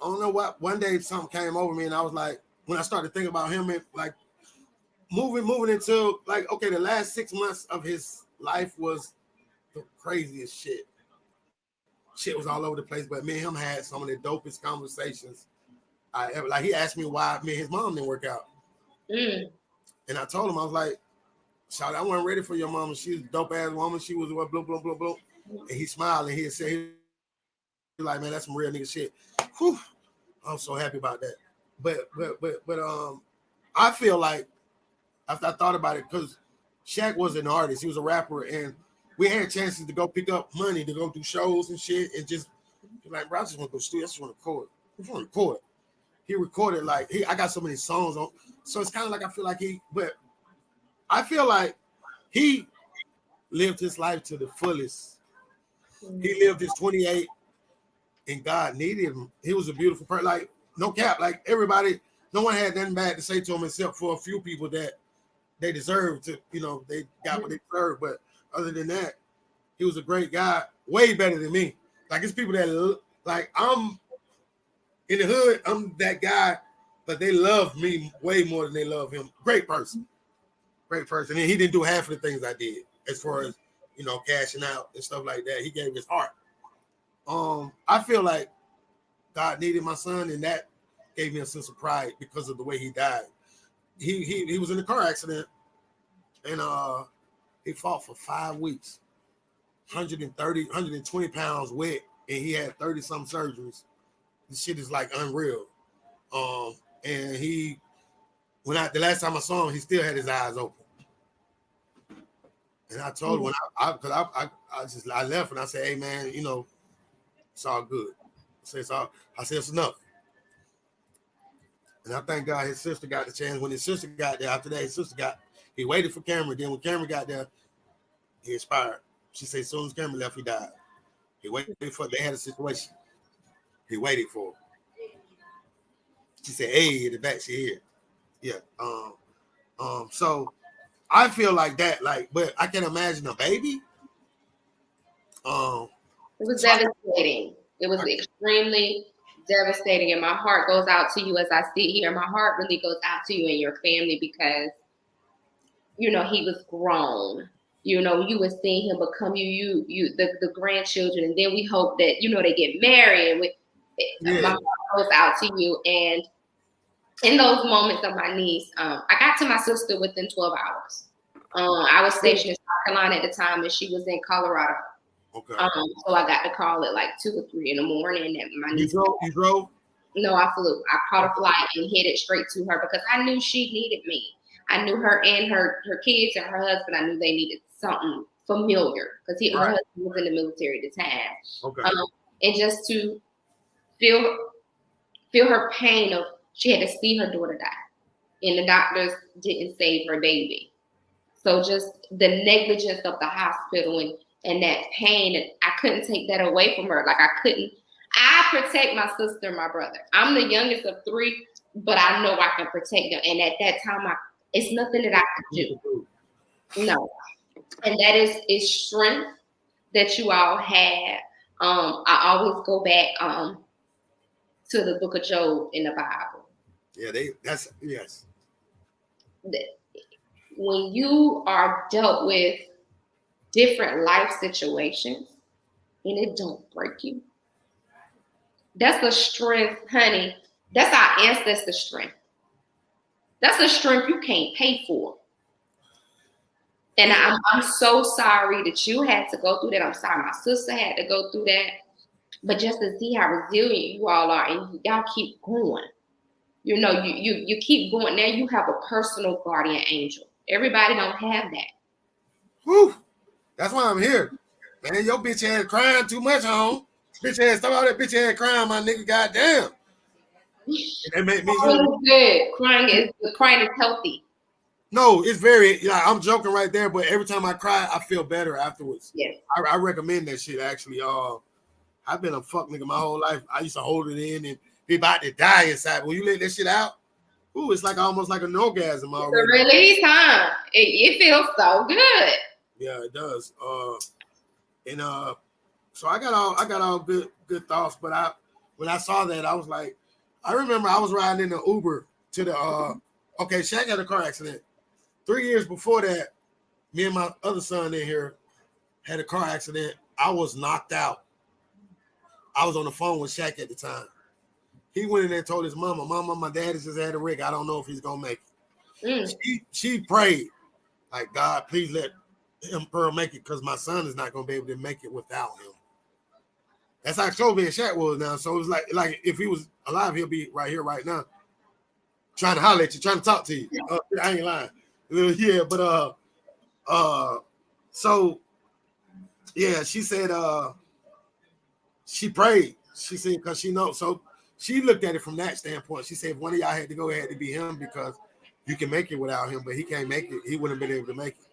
I don't know what, one day something came over me and I was like, when I started thinking about him and like moving into like, okay, the last 6 months of his life was the craziest shit. Shit was all over the place, but me and him had some of the dopest conversations I ever. Like he asked me why me and his mom didn't work out, and I told him I was like, "Shout, I wasn't ready for your mama. She was a dope ass woman. She was what blah blah blah blah." And he smiled and he said, "He like, man, that's some real nigga shit." Whew, I'm so happy about that. But I feel like after I thought about it, because Shaq was an artist, he was a rapper, and we had chances to go pick up money to go do shows and shit, and just like, bro, I just want to go studio. I just want to record. I just want to record. He recorded like I got so many songs on, so it's kind of like I feel like he lived his life to the fullest. He lived his 28, and God needed him. He was a beautiful person. Like no cap, like everybody, no one had nothing bad to say to him except for a few people that they deserved to, you know, they got what they deserved, but. Other than that, he was a great guy, way better than me. Like it's people that like I'm in the hood, I'm that guy, but they love me way more than they love him. Great person. And he didn't do half of the things I did as far as, you know, cashing out and stuff like that. He gave his heart. I feel like God needed my son, and that gave me a sense of pride because of the way he died. He was in a car accident, and he fought for 5 weeks, 120 pounds wet, and he had 30-some surgeries. This shit is like unreal. And the last time I saw him, he still had his eyes open. And I told him I left and I said, hey man, you know, it's all good. I said it's enough. And I thank God his sister got the chance. When his sister got there, after that, he waited for Cameron. Then when Cameron got there, he expired. She said as soon as Cameron left, he died. He waited for, they had a situation. He waited for her. She said, hey, in the back, she here. Yeah. So I feel like that, but I can imagine a baby. It was devastating. It was extremely devastating. And my heart goes out to you as I sit here. My heart really goes out to you and your family because, you know, he was grown. You know, you were seeing him become the grandchildren. And then we hope that, you know, they get married. My heart goes out to you. And in those moments of my niece, I got to my sister within 12 hours. I was stationed in South Carolina at the time, and she was in Colorado. Okay. So I got the call at like 2 or 3 in the morning that my niece. You drove? No, I flew. I caught a flight and headed straight to her because I knew she needed me. I knew her and her kids and her husband. I knew they needed something familiar because her husband was in the military at the time. Okay. And just to feel her pain of she had to see her daughter die, and the doctors didn't save her baby. So just the negligence of the hospital and that pain, I couldn't take that away from her. Like I protect my sister and my brother. I'm the youngest of 3, but I know I can protect them. And at that time, it's nothing that I could do. No. And that is strength that you all had. I always go back to the book of Job in the Bible. Yeah, yes. When you are dealt with different life situations and it don't break you, that's a strength, honey. That's our ancestor strength. That's a strength you can't pay for. And I'm so sorry that you had to go through that. I'm sorry my sister had to go through that. But just to see how resilient you all are, and y'all keep going. You know, you keep going. Now you have a personal guardian angel. Everybody don't have that. Whew. That's why I'm here. Man, your bitch ass crying too much, home. Bitch ass, stop all that bitch ass crying, my nigga. Goddamn. That made me good. Crying is healthy. No, it's very. I'm joking right there, but every time I cry, I feel better afterwards. Yes. I recommend that shit. Actually, I've been a fuck nigga my whole life. I used to hold it in and be about to die inside. When you let that shit out, ooh, it's like almost like an orgasm already. It's a release, huh? It feels so good. Yeah, it does. So I got all good thoughts, but when I saw that, I was like, I remember I was riding in the Uber to the Shaq had a car accident. 3 years before that, me and my other son in here had a car accident. I was knocked out. I was on the phone with Shaq at the time. He went in there and told his mama, my dad has just had a wreck. I don't know if he's gonna make it. She prayed, like, God, please let Pearl make it, because my son is not gonna be able to make it without him. That's how close me and Shaq was now. So it was like if he was alive, he'll be right here, right now, trying to holler at you, trying to talk to you. I ain't lying. Yeah, but so yeah, she said she prayed. She said because she knows. So she looked at it from that standpoint. She said if one of y'all had to go, it had to be him, because you can make it without him, but he can't make it. He wouldn't have been able to make it.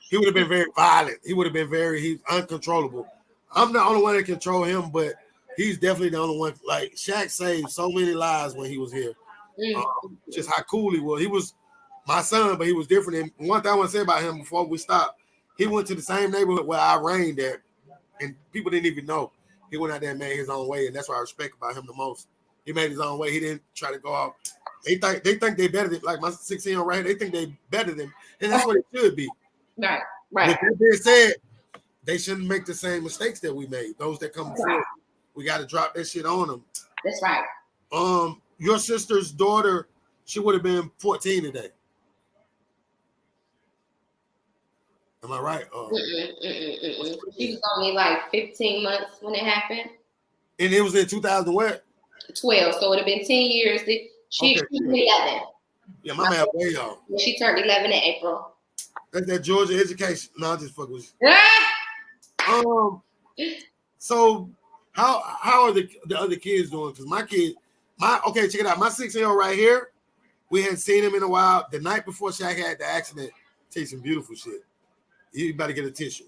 He would have been very violent. He would have been he's uncontrollable. I'm the only one that control him, but he's definitely the only one. Like Shaq saved so many lives when he was here. Just how cool he was. He was my son, but he was different. And one thing I want to say about him before we stop, he went to the same neighborhood where I reigned at, and people didn't even know. He went out there and made his own way, and that's what I respect about him the most. He made his own way. He didn't try to go off. They think they better than, like my 16-year-old right here. They think they better than, and that's what it should be. Right. With that being said, they shouldn't make the same mistakes that we made. Those that come before, we got to drop that shit on them. That's right. Your sister's daughter, she would have been 14 today. Am I right? She was only like 15 months when it happened. And it was in 2000 what? 12. So it would have been 10 years. She was 11. Yeah, my man way off. She turned 11 in April. That's that Georgia education. No, I just fuck with you. So how are the other kids doing? Because check it out. My 6-year-old right here, we hadn't seen him in a while. The night before Shaq had the accident, take some beautiful shit. You better get a tissue.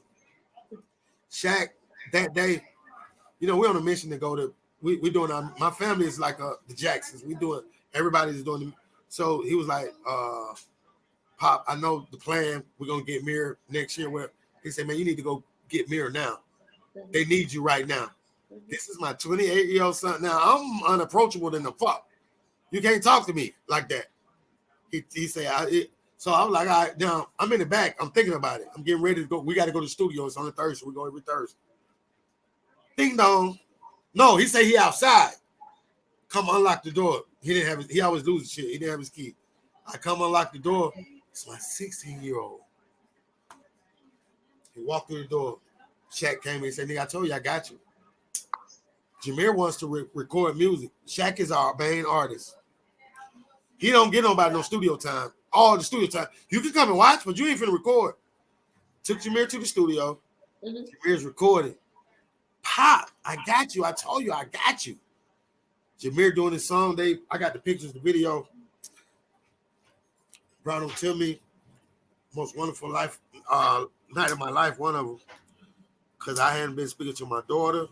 Shaq, that day, we're on a mission to go to. We doing my family is like the Jacksons. Everybody's doing. So he was like, Pop, I know the plan. We're gonna get Mirror next year. Where he said, man, you need to go get Mirror now. They need you right now. This is my 28-year-old son. Now I'm unapproachable than the fuck. You can't talk to me like that. He said, so I was like, all right, now I'm in the back. I'm thinking about it. I'm getting ready to go. We got to go to the studio. It's on a Thursday. We go every Thursday. Ding dong. No, he said he outside. Come unlock the door. He didn't have. He always loses shit. He didn't have his key. I come unlock the door. It's my 16-year-old. He walked through the door. Shaq came in and said, "Nigga, I told you I got you." Jameer wants to record music. Shaq is our main artist. He don't get nobody no studio time. All the studio time. You can come and watch, but you ain't finna record. Took Jameer to the studio. Jameer's recording. Pop, I got you. I told you I got you. Jameer doing his song. I got the pictures, the video. Brought him to me. Most wonderful life night of my life, one of them. Because I hadn't been speaking to my daughter.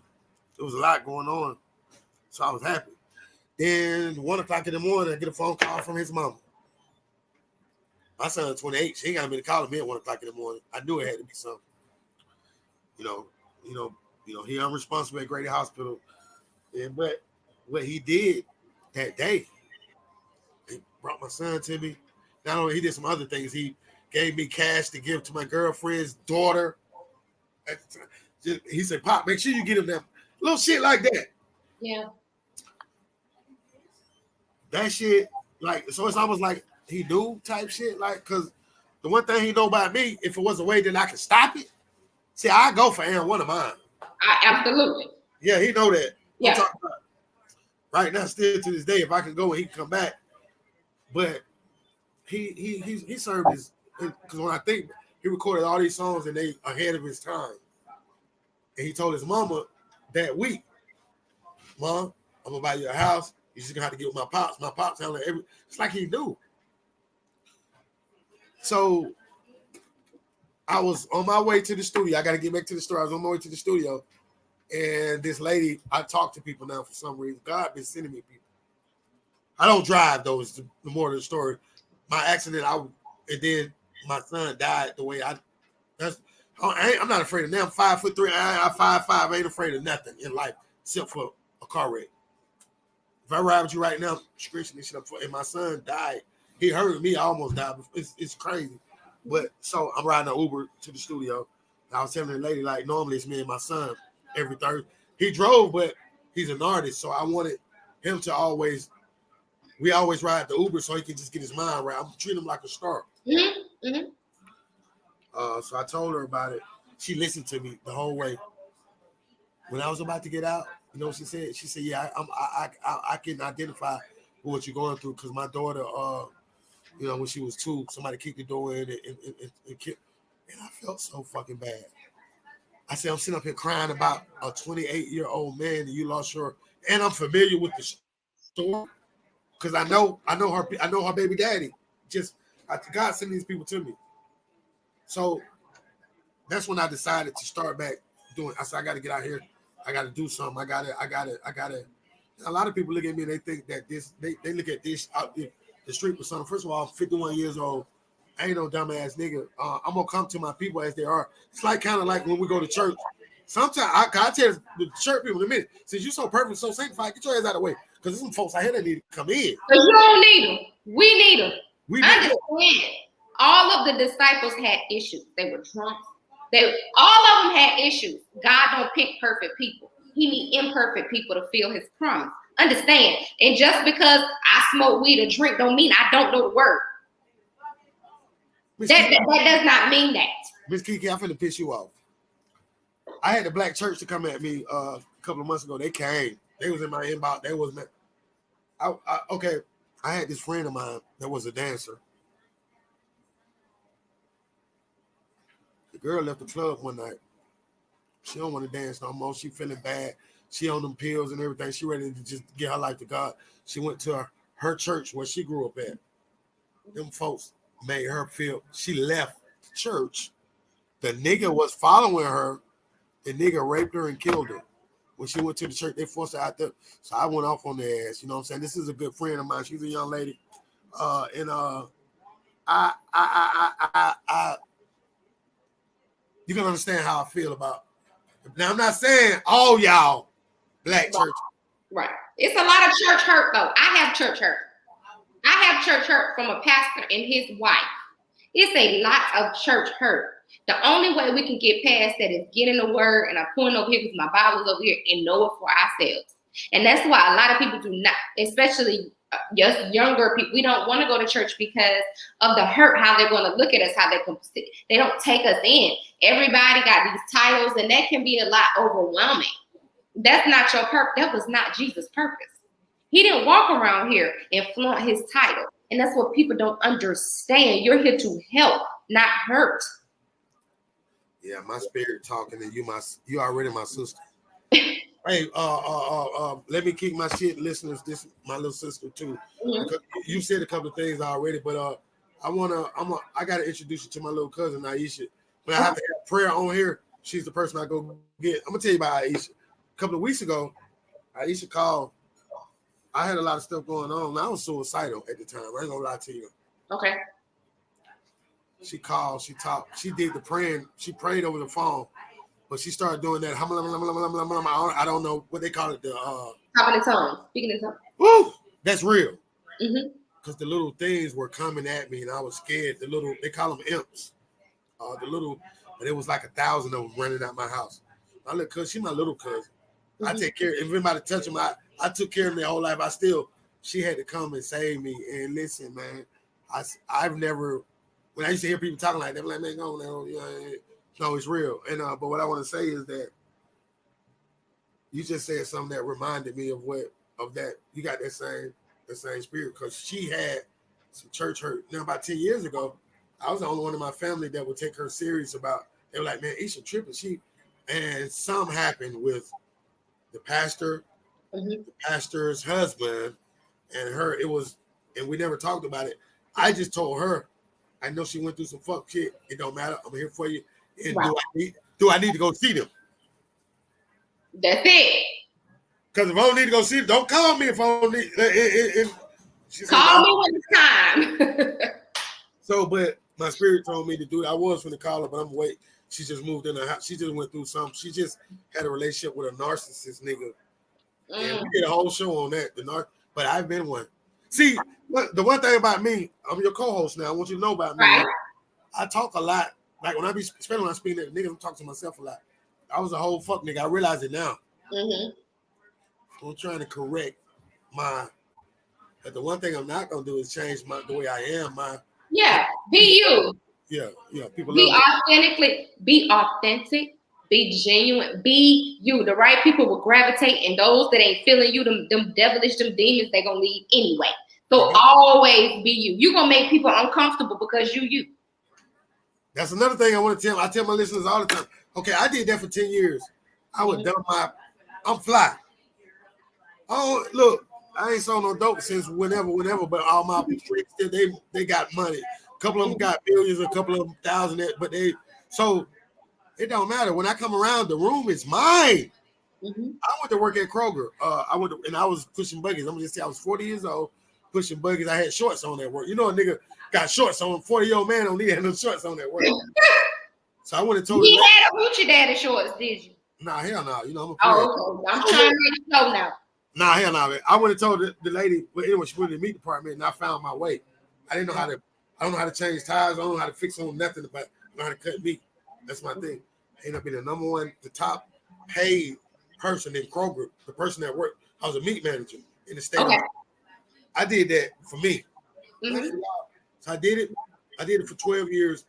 There was a lot going on. So I was happy. Then 1 o'clock in the morning, I get a phone call from his mama. My son's 28. She ain't got me to call me at 1 o'clock in the morning. I knew it had to be something. You know, he unresponsible at Grady Hospital. But what he did that day, he brought my son to me. Not only he did some other things, he gave me cash to give to my girlfriend's daughter. He said, "Pop, make sure you get him that little shit like that." Yeah. That shit, like, so it's almost like he knew type shit, like, because the one thing he know about me, if it was a way that I could stop it, see, I go for Aaron, one of mine. Absolutely. Yeah, he know that. Yeah. I'm talking about right now, still to this day, if I can go and he can come back, but he served his, because when I think he recorded all these songs and they ahead of his time, and he told his mama that week, "Mom, I'm gonna buy you a house. You just gonna have to get with my pops." My pops telling it's like he knew. So I was on my way to the studio. I got to get back to the store. I was on my way to the studio, and this lady, I talk to people now for some reason. God been sending me people. I don't drive though. Is the more of the story. My accident, and then my son died the way I'm not afraid of them. I'm 5'3". I'm 5'5". I ain't afraid of nothing in life except for a car wreck. If I ride with you right now, screeching this shit up, and my son died, he hurt me. I almost died. It's crazy. But so I'm riding an Uber to the studio. I was telling the lady, like, normally it's me and my son every Thursday. He drove, but he's an artist, so I wanted him to we always ride the Uber so he can just get his mind right. I'm treating him like a star. Mm-hmm. Mm-hmm. So I told her about it. She listened to me the whole way. When I was about to get out, you know what she said? She said, "Yeah, I can identify with what you're going through because my daughter, when she was 2, somebody kicked the door in and killed." And I felt so fucking bad. I said, "I'm sitting up here crying about a 28-year-old man and you lost your," and I'm familiar with the story because I know her baby daddy. God sent these people to me. So that's when I decided to start back doing. I said, I got to get out here. I got to do something. I got to. A lot of people look at me and they think that they look at this out the street with something. First of all, I'm 51 years old. I ain't no dumbass nigga. I'm going to come to my people as they are. It's like kind of like when we go to church. Sometimes I tell the church people in a minute, since you're so perfect, so sanctified, get your ass out of the way. Because there's some folks out here that need to come in. Because you don't need them. We need them. Understand. All of the disciples had issues. They were drunk. All of them had issues. God don't pick perfect people. He need imperfect people to feel his promise. Understand? And just because I smoke weed or drink don't mean I don't know the word. That does not mean that. Miss KeKe, I'm finna piss you off. I had the black church to come at me a couple of months ago. They came. They was in my inbox. They was okay. I had this friend of mine that was a dancer. The girl left the club one night. She don't want to dance no more. She feeling bad. She on them pills and everything. She ready to just get her life to God. She went to her church where she grew up at. Them folks made her feel. She left the church. The nigga was following her. The nigga raped her and killed her. When she went to the church, they forced her out there. So I went off on their ass. You know what I'm saying? This is a good friend of mine. She's a young lady. You can understand how I feel about it. Now, I'm not saying all y'all black church. Right. It's a lot of church hurt, though. I have church hurt. I have church hurt from a pastor and his wife. It's a lot of church hurt. The only way we can get past that is getting the word, and I'm pointing over here because my Bible's over here, and know it for ourselves. And that's why a lot of people do not, especially Just younger people, we don't want to go to church because of the hurt, how they're going to look at us, how they don't take us in. Everybody got these titles, and that can be a lot overwhelming. That's not your purpose. That was not Jesus' purpose. He didn't walk around here and flaunt his title. And that's what people don't understand. You're here to help, not hurt. Yeah, my spirit talking, and you already my sister. Hey, let me kick my shit, listeners. This my little sister too. Mm-hmm. You said a couple of things already, but I gotta introduce you to my little cousin Aisha. When I have to have prayer on here, she's the person I go get. I'm gonna tell you about Aisha. A couple of weeks ago, Aisha called. I had a lot of stuff going on. I was suicidal at the time. I ain't gonna lie to you. Okay. She called, she talked, she did the praying, she prayed over the phone, but she started doing that. I don't know what they call it. Talking in tongues, speaking in tongues. Woo! That's real. Mm-hmm. Because the little things were coming at me and I was scared. They call them imps. But it was like 1,000 of them running out my house. My little cousin, she's my little cousin. Mm-hmm. I take care. If anybody touch them, I took care of them their whole life. She had to come and save me. And listen, man, I've never, when I used to hear people talking like that, I'm like, man, no, it's real. And but what I want to say is that you just said something that reminded me of that. You got that same spirit, because she had some church hurt. Now, about 10 years ago, I was the only one in my family that would take her serious about. They were like, man, Isha tripping. And something happened with the pastor, the pastor's husband, and her. And we never talked about it. I just told her, I know she went through some fuck shit. It don't matter. I'm here for you. And wow. Do I need to go see them? That's it. Because if I don't need to go see them, don't call me if I don't need. Call me when it's time. So, but my spirit told me to do it. I was going to call her, but I'm wait. She just moved in her house. She just went through something. She just had a relationship with a narcissist nigga. And we did a whole show on that. But I've been one. See, the one thing about me, I'm your co-host now. I want you to know about me. Right. I talk a lot. Like when I be spending when I speak to niggas, I'm talking to myself a lot. I was a whole fuck nigga. I realize it now. I'm trying to correct but the one thing I'm not gonna do is change the way I am. Be you. Yeah. People be authentic, be genuine, be you. The right people will gravitate, and those that ain't feeling you, them devilish, them demons, they gonna leave anyway. So always be you. You gonna make people uncomfortable because you. That's another thing I want to tell. I tell my listeners all the time. Okay, I did that for 10 years. I was done I'm fly. Oh, look, I ain't sold no dope since whenever, but all my friends, they got money. A couple of them got millions, a couple of them thousand, so it don't matter. When I come around, the room is mine. I went to work at Kroger. I was pushing buggies. I'm gonna just say I was 40 years old, pushing buggies. I had shorts on at work. You know, a nigga got shorts on. 40-year-old man don't need to have no shorts on at work. So I went and told him. He had a hoochie daddy shorts, did you? Nah, hell no. You know, I'm trying to know now. Nah, hell no. I went and told the lady, but anyway, she went to the meat department, and I found my way. I don't know how to change tires. I don't know how to fix on nothing, but I know how to cut meat. That's my thing. I ended up being the top paid person in Kroger, the person that worked. I was a meat manager in the state. I did that for me. So I did it. I did it for 12 years.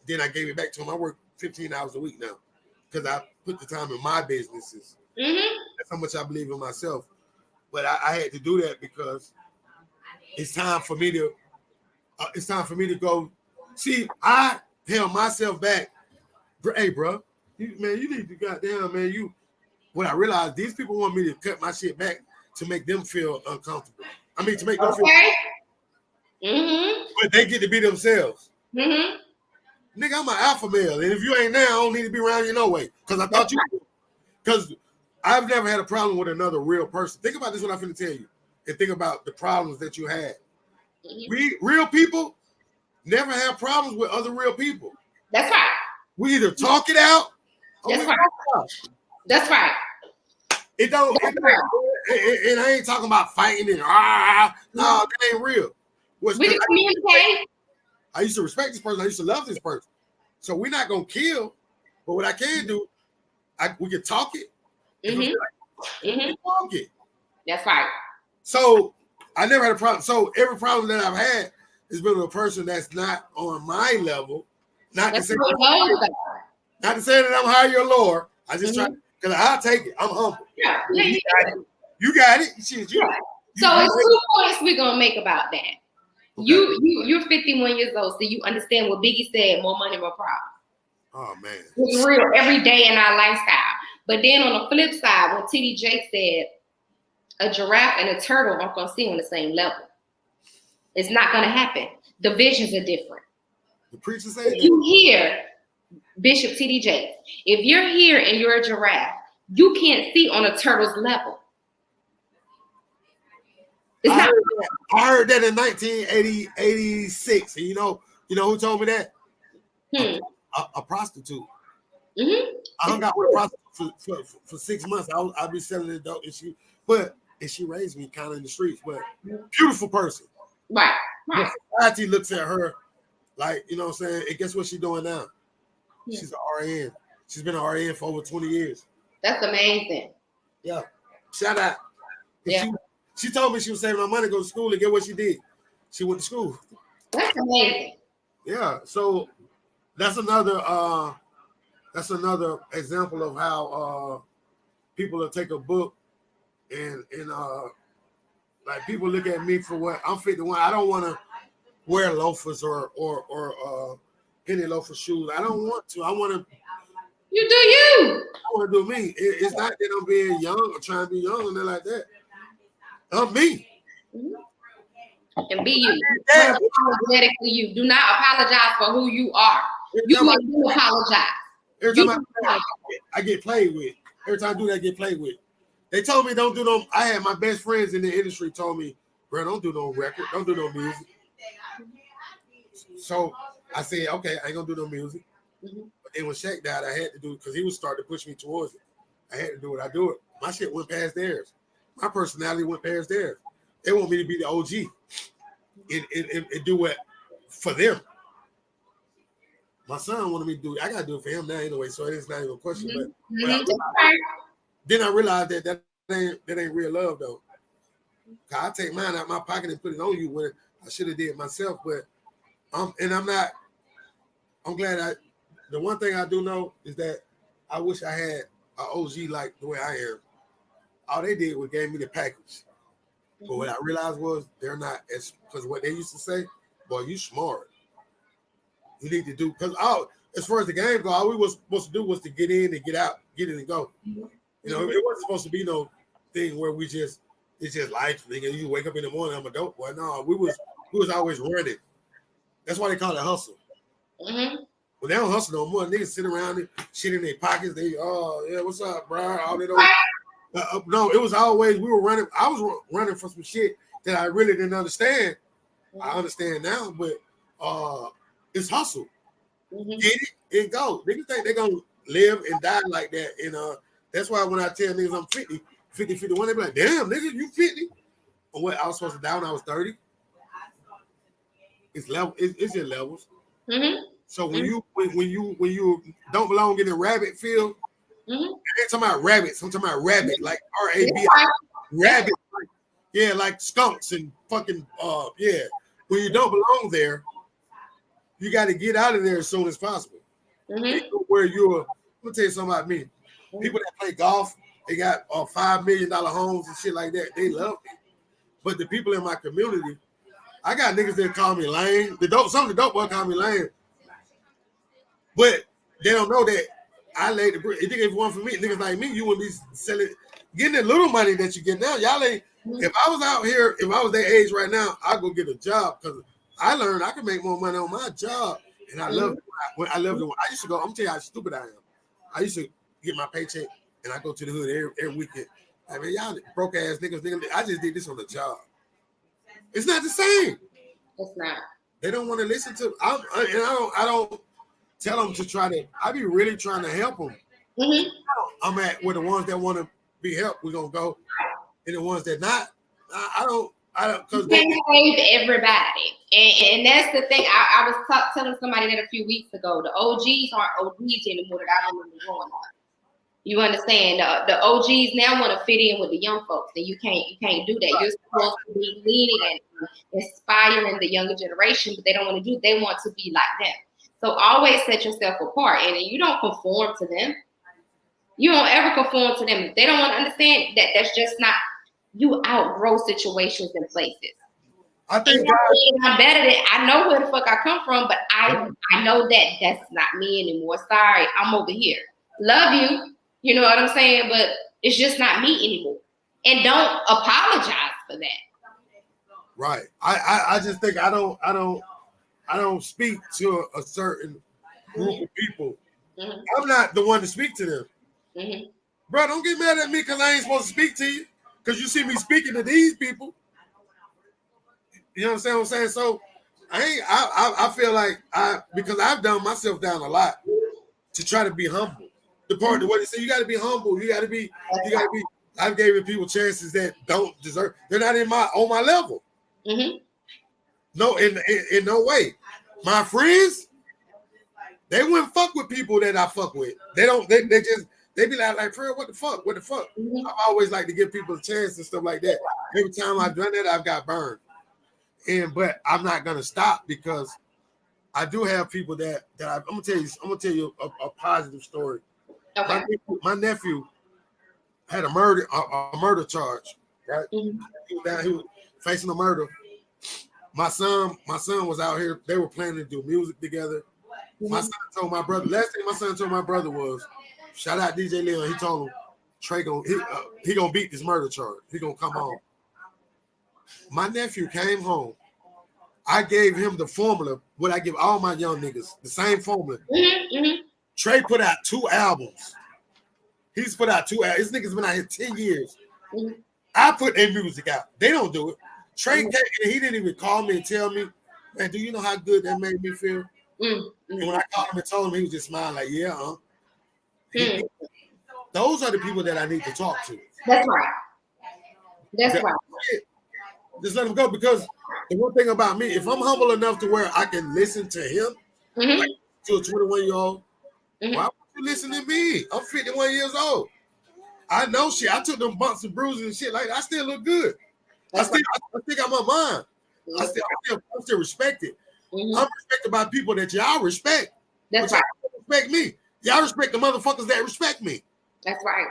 Then I gave it back to him. I work 15 hours a week now because I put the time in my businesses. That's how much I believe in myself. But I had to do that because it's time for me to go. See, I held myself back. Hey, bro, you need to goddamn, man. What I realized, these people want me to cut my shit back to make them feel uncomfortable. I mean, to make them feel. But they get to be themselves. Nigga, I'm an alpha male, and if you ain't there, I don't need to be around you no way. Because I thought you would. Because I've never had a problem with another real person. Think about this, what I'm finna tell you, and think about the problems that you had. Real people never have problems with other real people. That's right. We either talk it out. That's right. It don't. And I ain't talking about fighting and no, that ain't real. We can communicate. I used to respect this person. I used to love this person. So we're not gonna kill, but what I can do, we can talk it. We can talk it. That's right. So I never had a problem. So every problem that I've had has been with a person that's not on my level. Not to say that I'm higher or lower. I just try because I'll take it. I'm humble. Yeah, you got it. Shit, so it's 2 points we're gonna make about that. Okay. You're 51 years old, so you understand what Biggie said: more money, more problems. Oh man, it's real every day in our lifestyle. But then on the flip side, when TD Jakes said a giraffe and a turtle aren't gonna see on the same level, it's not gonna happen. The visions are different. The preacher said if you hear Bishop TD Jakes, if you're here and you're a giraffe, you can't see on a turtle's level. I heard that in 1986. And you know who told me that? A prostitute. I hung out with a prostitute for 6 months. I'd be selling the dope, and she raised me kind of in the streets, but beautiful person. Right. Society looks at her like, you know what I'm saying? And guess what she's doing now? Yeah. She's an RN. She's been an RN for over 20 years. That's amazing. Yeah. Shout out. Yeah. She told me she was saving her money to go to school, and get what she did. She went to school. That's amazing. Yeah. So that's another example of how people will take a book and like people look at me for what I'm 51. I don't want to wear loafers or penny loafer shoes. I don't want to. I want to. You do you. I want to do me. It's not that I'm being young or trying to be young and nothing like that. I'm me. And be you. Unapologetically you. Do not apologize for who you are. You apologize. Every time I get played with. Every time I do that, I get played with. They told me don't do no. I had my best friends in the industry told me, bro, don't do no record, don't do no music. So I said, okay, I ain't gonna do no music. But then when Shaq died, I had to do it because he was starting to push me towards it. I had to do it. I do it. My shit went past theirs. My personality went past theirs. They want me to be the OG and do it for them. My son wanted me to do it. I gotta do it for him now anyway, so it's not even a question. But then I realized that ain't real love though. I take mine out my pocket and put it on you when I should have did myself. But I'm glad the one thing I do know is that I wish I had an OG like the way I am. All they did was gave me the package. But what I realized was they're not because what they used to say, boy, you smart. You need to do because as far as the game go, all we was supposed to do was to get in and get out, get in and go. You know, it wasn't supposed to be no thing where it's just life, nigga. You wake up in the morning, I'm a dope boy. No, we was always running. That's why they call it hustle. Well, they don't hustle no more. Niggas sit around and shit in their pockets. They, oh yeah, what's up, bro? All they don't. No, it was always we were running. I was running for some shit that I really didn't understand. I understand now, but it's hustle. Get it and go. Niggas think they're gonna live and die like that. And that's why when I tell niggas I'm 50, 51, they be like, damn, nigga, you 50. Or what I was supposed to die when I was 30. It's level, it's your levels. So when you don't belong in the rabbit field, I ain't talking about rabbits, I'm talking about rabbit, like R-A-B-I, rabbit, like skunks and fucking When you don't belong there, you got to get out of there as soon as possible. Where I'm gonna tell you something about me. People that play golf, they got $5 million homes and shit like that. They love me. But the people in my community, I got niggas that call me lame. Some of the dope boys call me lame. But they don't know that I laid the brick. If it wasn't for me, niggas like me, you wouldn't be getting the little money that you get now. Y'all ain't. If I was out here, if I was their age right now, I'd go get a job because I learned I can make more money on my job, and I love it. I love it. I used to go. I'm telling you how stupid I am. I used to get my paycheck, and I go to the hood every weekend. I mean, y'all broke ass niggas. I just did this on the job. It's not the same. It's not. They don't want to listen to. I don't tell them to try to. I be really trying to help them. I'm at where the ones that want to be helped, we're gonna go, and the ones that not, I don't. Because they save everybody, and that's the thing. I was telling somebody that a few weeks ago. The OGs aren't OGs anymore that I remember growing up. You understand? The OGs now want to fit in with the young folks, and you can't do that. You're supposed to be leading and inspiring the younger generation, but they don't want to do. They want to be like them. So always set yourself apart, and you don't conform to them. You don't ever conform to them. They don't want to understand that. That's just not. You outgrow situations and places. I think I'm better than I know where the fuck I come from, but I know that that's not me anymore. Sorry, I'm over here. Love you. You know what I'm saying? But it's just not me anymore. And don't apologize for that. Right. I just think I don't speak to a certain group of people. Mm-hmm. I'm not the one to speak to them. Mm-hmm. Bro, don't get mad at me because I ain't supposed to speak to you. Because you see me speaking to these people. You know what I'm saying? So I feel like because I've done myself down a lot to try to be humble. The part of what they say, you gotta be humble, you gotta be. I've given people chances that don't deserve, they're not on my level. Mm-hmm. No, in no way. My friends, they wouldn't fuck with people that I fuck with. They be like, Fred, what the fuck? Mm-hmm. I always like to give people a chance and stuff like that. Every time I've done that, I've got burned. But I'm not gonna stop because I do have people that I'm gonna tell you a positive story. Okay. My nephew had a murder charge, right? Mm-hmm. He was facing a murder. My son was out here. They were planning to do music together. Mm-hmm. My son told my brother. Last thing my son told my brother was, "Shout out DJ Leon." He told him Trey he gonna beat this murder charge. He gonna come home. My nephew came home. I gave him the formula. What I give all my young niggas, the same formula. Mm-hmm, mm-hmm. Trey put out 2 albums. He's put out 2 albums. This nigga's been out here 10 years. Mm-hmm. I put their music out. They don't do it. Trey came and he didn't even call me and tell me, man, do you know how good that made me feel? Mm-hmm. And when I called him and told him, he was just smiling like, yeah, Mm-hmm. Those are the people that I need to talk to. That's right. That's right. Just let him go, because the one thing about me, if I'm humble enough to where I can listen to him, mm-hmm. like to a 21-year-old, mm-hmm. why would you listen to me? I'm 51 years old. I know shit. I took them bumps and bruises and shit like that. I still look good. I think I'm on mine. I still respect it. Mm-hmm. I'm respected by people that y'all respect. That's right. Y'all respect me. Y'all respect the motherfuckers that respect me. That's right.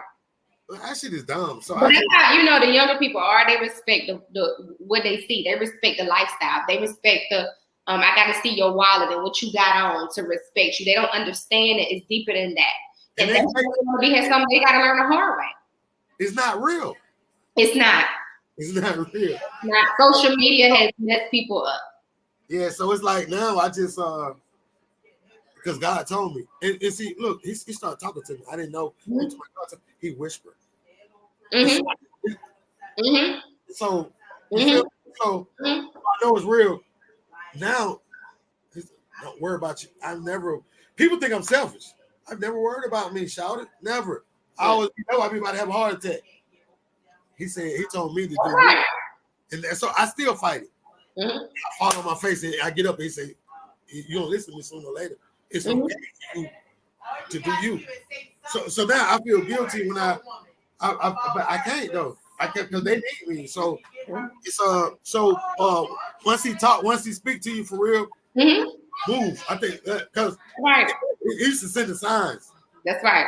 That shit is dumb. So but that's how the younger people are. They respect the what they see. They respect the lifestyle. They respect the I got to see your wallet and what you got on to respect you. They don't understand it. It's deeper than that. And that's something they got to learn the hard way. It's not real. It's not. It's not real. Not. Social media has messed people up. Yeah, so it's like now I just because God told me. And see, look, he started talking to me. I didn't know. Mm-hmm. He whispered. Mm-hmm. Mm-hmm. So, mm-hmm. So mm-hmm. I know it's real. Now, don't worry about you. People think I'm selfish. I've never worried about me, shouted. Never. I always know I'd be about to have a heart attack. He told me to do it. And so I still fight it. Mm-hmm. I fall on my face and I get up and he say, you don't listen to me sooner or later. It's okay for you to do you. So now I feel guilty when but I can't though. I can't because they need me. So it's once he speak to you for real, mm-hmm. move. I think because he used to send the signs. That's right.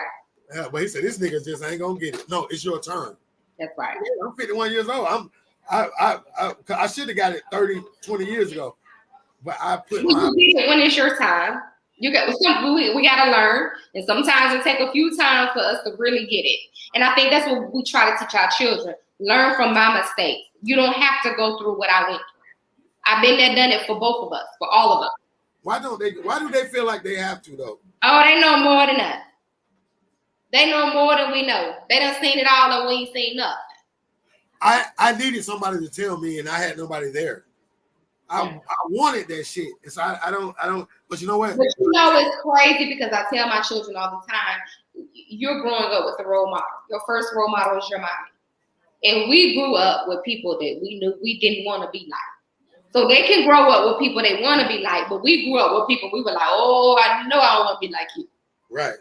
Yeah, but he said this nigga just ain't gonna get it. No, it's your turn. That's right. Yeah, I'm 51 years old. I should have got it 20 years ago. But I put when it's your time. We got to learn, and sometimes it take a few times for us to really get it. And I think that's what we try to teach our children. Learn from my mistakes. You don't have to go through what I went through. I've been there, done it for both of us, for all of us. Why do they feel like they have to though? Oh, they know more than us. They know more than we know. They done seen it all and we ain't seen nothing. I needed somebody to tell me, and I had nobody there. I wanted that shit. And so I don't, but you know what? But you know it's crazy because I tell my children all the time, you're growing up with a role model. Your first role model is your mommy. And we grew up with people that we knew we didn't want to be like. So they can grow up with people they want to be like, but we grew up with people we were like, oh, I know I don't want to be like you. Right.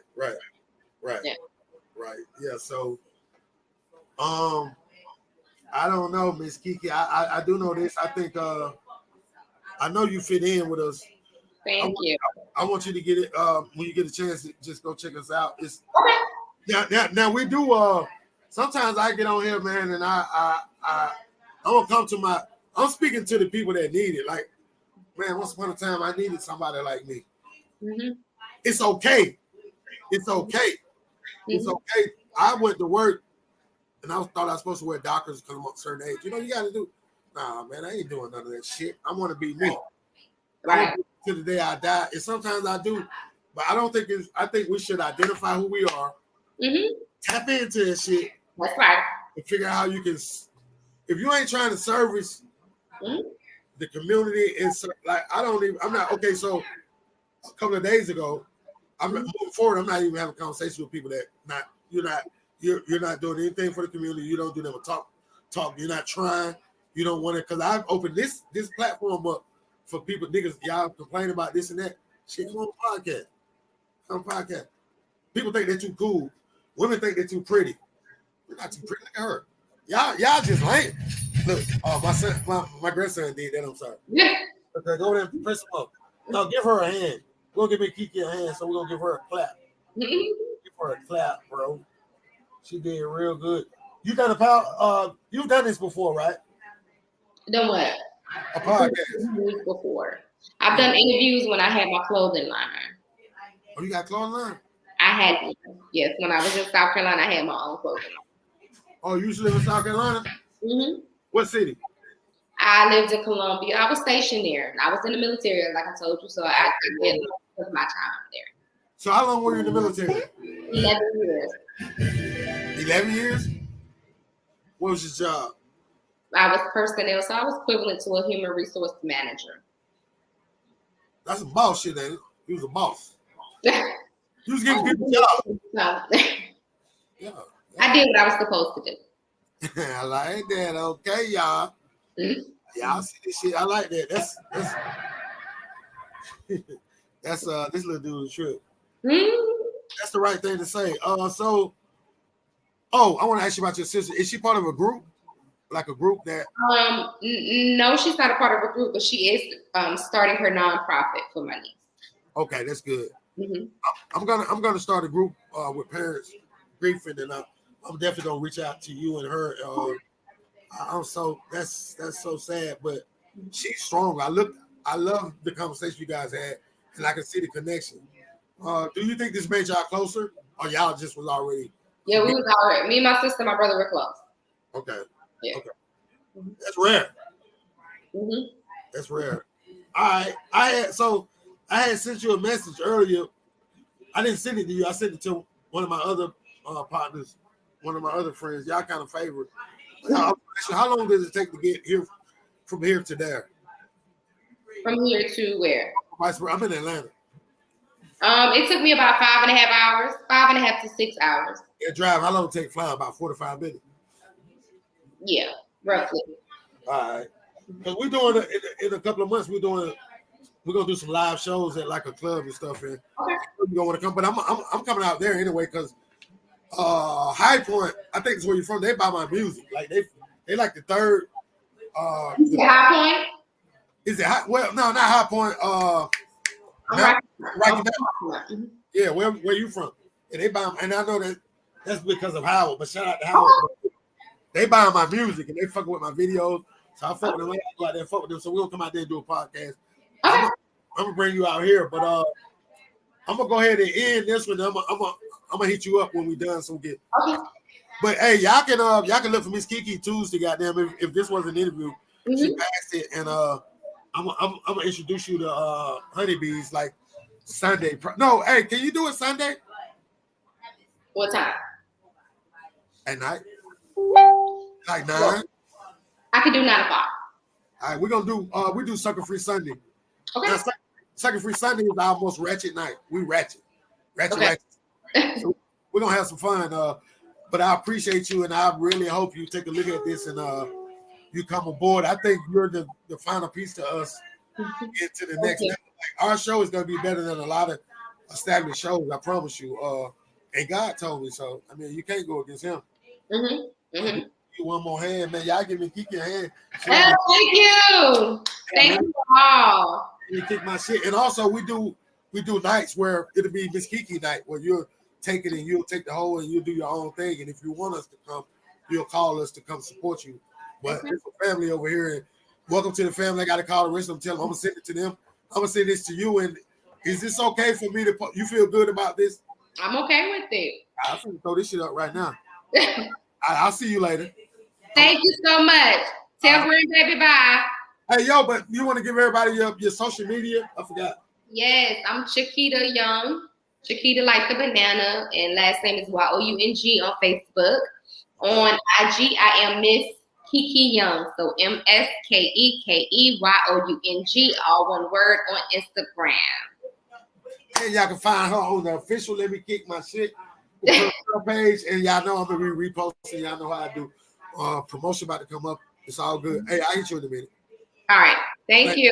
Yeah. Right. Yeah. So, I don't know, Miss KeKe. I do know this. I think I know you fit in with us. Thank you. I want you to get it when you get a chance to just go check us out. It's Okay. now we do sometimes I get on here, man, and I don't come to my I'm speaking to the people that need it. Like, man, once upon a time I needed somebody like me. Mm-hmm. It's okay. It's okay. It's okay. I went to work and I thought I was supposed to wear Dockers because I'm a certain age. You know, you got to do. Nah, man, I ain't doing none of that shit. I want to be me. Right. To the day I die. And sometimes I do, but I don't think it's. I think we should identify who we are, tap into that shit, That's right. and figure out how you can. If you ain't trying to service the community and like I'm not okay. So a couple of days ago, I'm moving forward. I'm not even having a conversation with people that you're not doing anything for the community. You don't do them a talk. You're not trying. You don't want to because I've opened this platform up for people niggas. Y'all complain about this and that. Shit, come on podcast. Come on podcast. People think they're too cool. Women think they're too pretty. We're not too pretty. Look at her. Y'all just lame. Look, my grandson did that. I'm sorry. Yeah. Okay, go there and press him up. No, give her a hand. We're gonna give me KeKe a hand, so we're gonna give her a clap. Give her a clap, bro. She did real good. You done you've done this before, right? Done what? A podcast. Before. I've done interviews when I had my clothing line. Oh, you got clothing line? I had, yes, when I was in South Carolina, I had my own clothing line. Oh, you used to live in South Carolina? What city? I lived in Columbia. I was stationed there. I was in the military, like I told you, so I did most of my time there. So how long were you in the military? 11 years. 11 years? What was your job? I was personnel, so I was equivalent to a human resource manager. That's some boss shit, ain't it? You was a boss. You was giving people jobs. Yeah. I did what I was supposed to do. I like that. Okay, y'all. Y'all see this shit. I like that. That's this little dude's trip. That's the right thing to say. I want to ask you about your sister. Is she part of a group? Like a group that no, she's not a part of a group, but she is starting her nonprofit for my niece. Okay, that's good. I'm gonna start a group with parents griefing, and I'm definitely gonna reach out to you and her. I'm so that's so sad, but she's strong. I love the conversation you guys had, and I can see the connection. Do you think this made y'all closer, or y'all just was already? Yeah, we was already. Me and my sister, my brother were close. Okay. Yeah. Okay. That's rare. That's rare. All right. I had sent you a message earlier. I didn't send it to you. I sent it to one of my other partners, one of my other friends. Y'all kind of favorite. How long does it take to get here from here to there? From here to where? I'm in Atlanta. It took me about 5.5 hours, 5.5 to 6 hours. Yeah, drive. How long it take flying? About 45 minutes. Yeah, roughly. All right. Because we're doing in a couple of months. We're gonna do some live shows at like a club and stuff. And you don't want to come, but I'm coming out there anyway because High Point. I think it's where you're from. They buy my music. Like they like the third. Is it High Point? Is it high? Well, no, not High Point. Right now. Yeah, where you from? And they buy, and I know that's because of Howard. But shout out to Howard. They buy my music and they fucking with my videos. So I fuck with them. I go out there and fuck with them. So we'll come out there and do a podcast. I'm gonna bring you out here, but I'm gonna go ahead and end this one. I'm gonna hit you up when we done. So we get. But hey, y'all can look for Miss KeKe Tuesday. Goddamn, if this was an interview, she passed it, and I'm gonna introduce you to honeybees like Sunday. No, hey, can you do it Sunday? What time? At night. Like 9. I could do 9 o'clock. All right, we're gonna do we do Sucker Free Sunday. Okay. Now, Sucker Free Sunday is our most ratchet night. We ratchet. So we're gonna have some fun. But I appreciate you, and I really hope you take a look at this and you come aboard. I think you're the final piece to us into the next level. Like, our show is gonna be better than a lot of established shows. I promise you. And God told me so. I mean, you can't go against him. Mm-hmm. You one more hand, man. Y'all give me KeKe a hand. Oh, thank you. Thank you all. You kick my shit. And also we do nights where it'll be Miss KeKe night where you'll take it and you'll take the whole and you'll do your own thing. And if you want us to come, you'll call us to come support you. But it's a family over here. And welcome to the family. I got to call the rest of them. Tell them I'm gonna send it to them. I'm gonna send this to you. And is this okay for me to? You feel good about this? I'm okay with it. I'm gonna throw this shit up right now. I'll see you later. Thank you so much. Tell grandbaby bye. Hey, yo, but you want to give everybody your social media? I forgot. Yes, I'm Chiquita Young. Chiquita like the banana, and last name is YOUNG on Facebook. On IG, I am Miss KeKe Young. So MS KeKe YOUNG, all one word on Instagram. And y'all can find her on the official Let Me Kick My Shit page. And y'all know I'm gonna be reposting. Y'all know how I do. Promotion about to come up. It's all good. Hey, I hit you in a minute. All right. Thank you.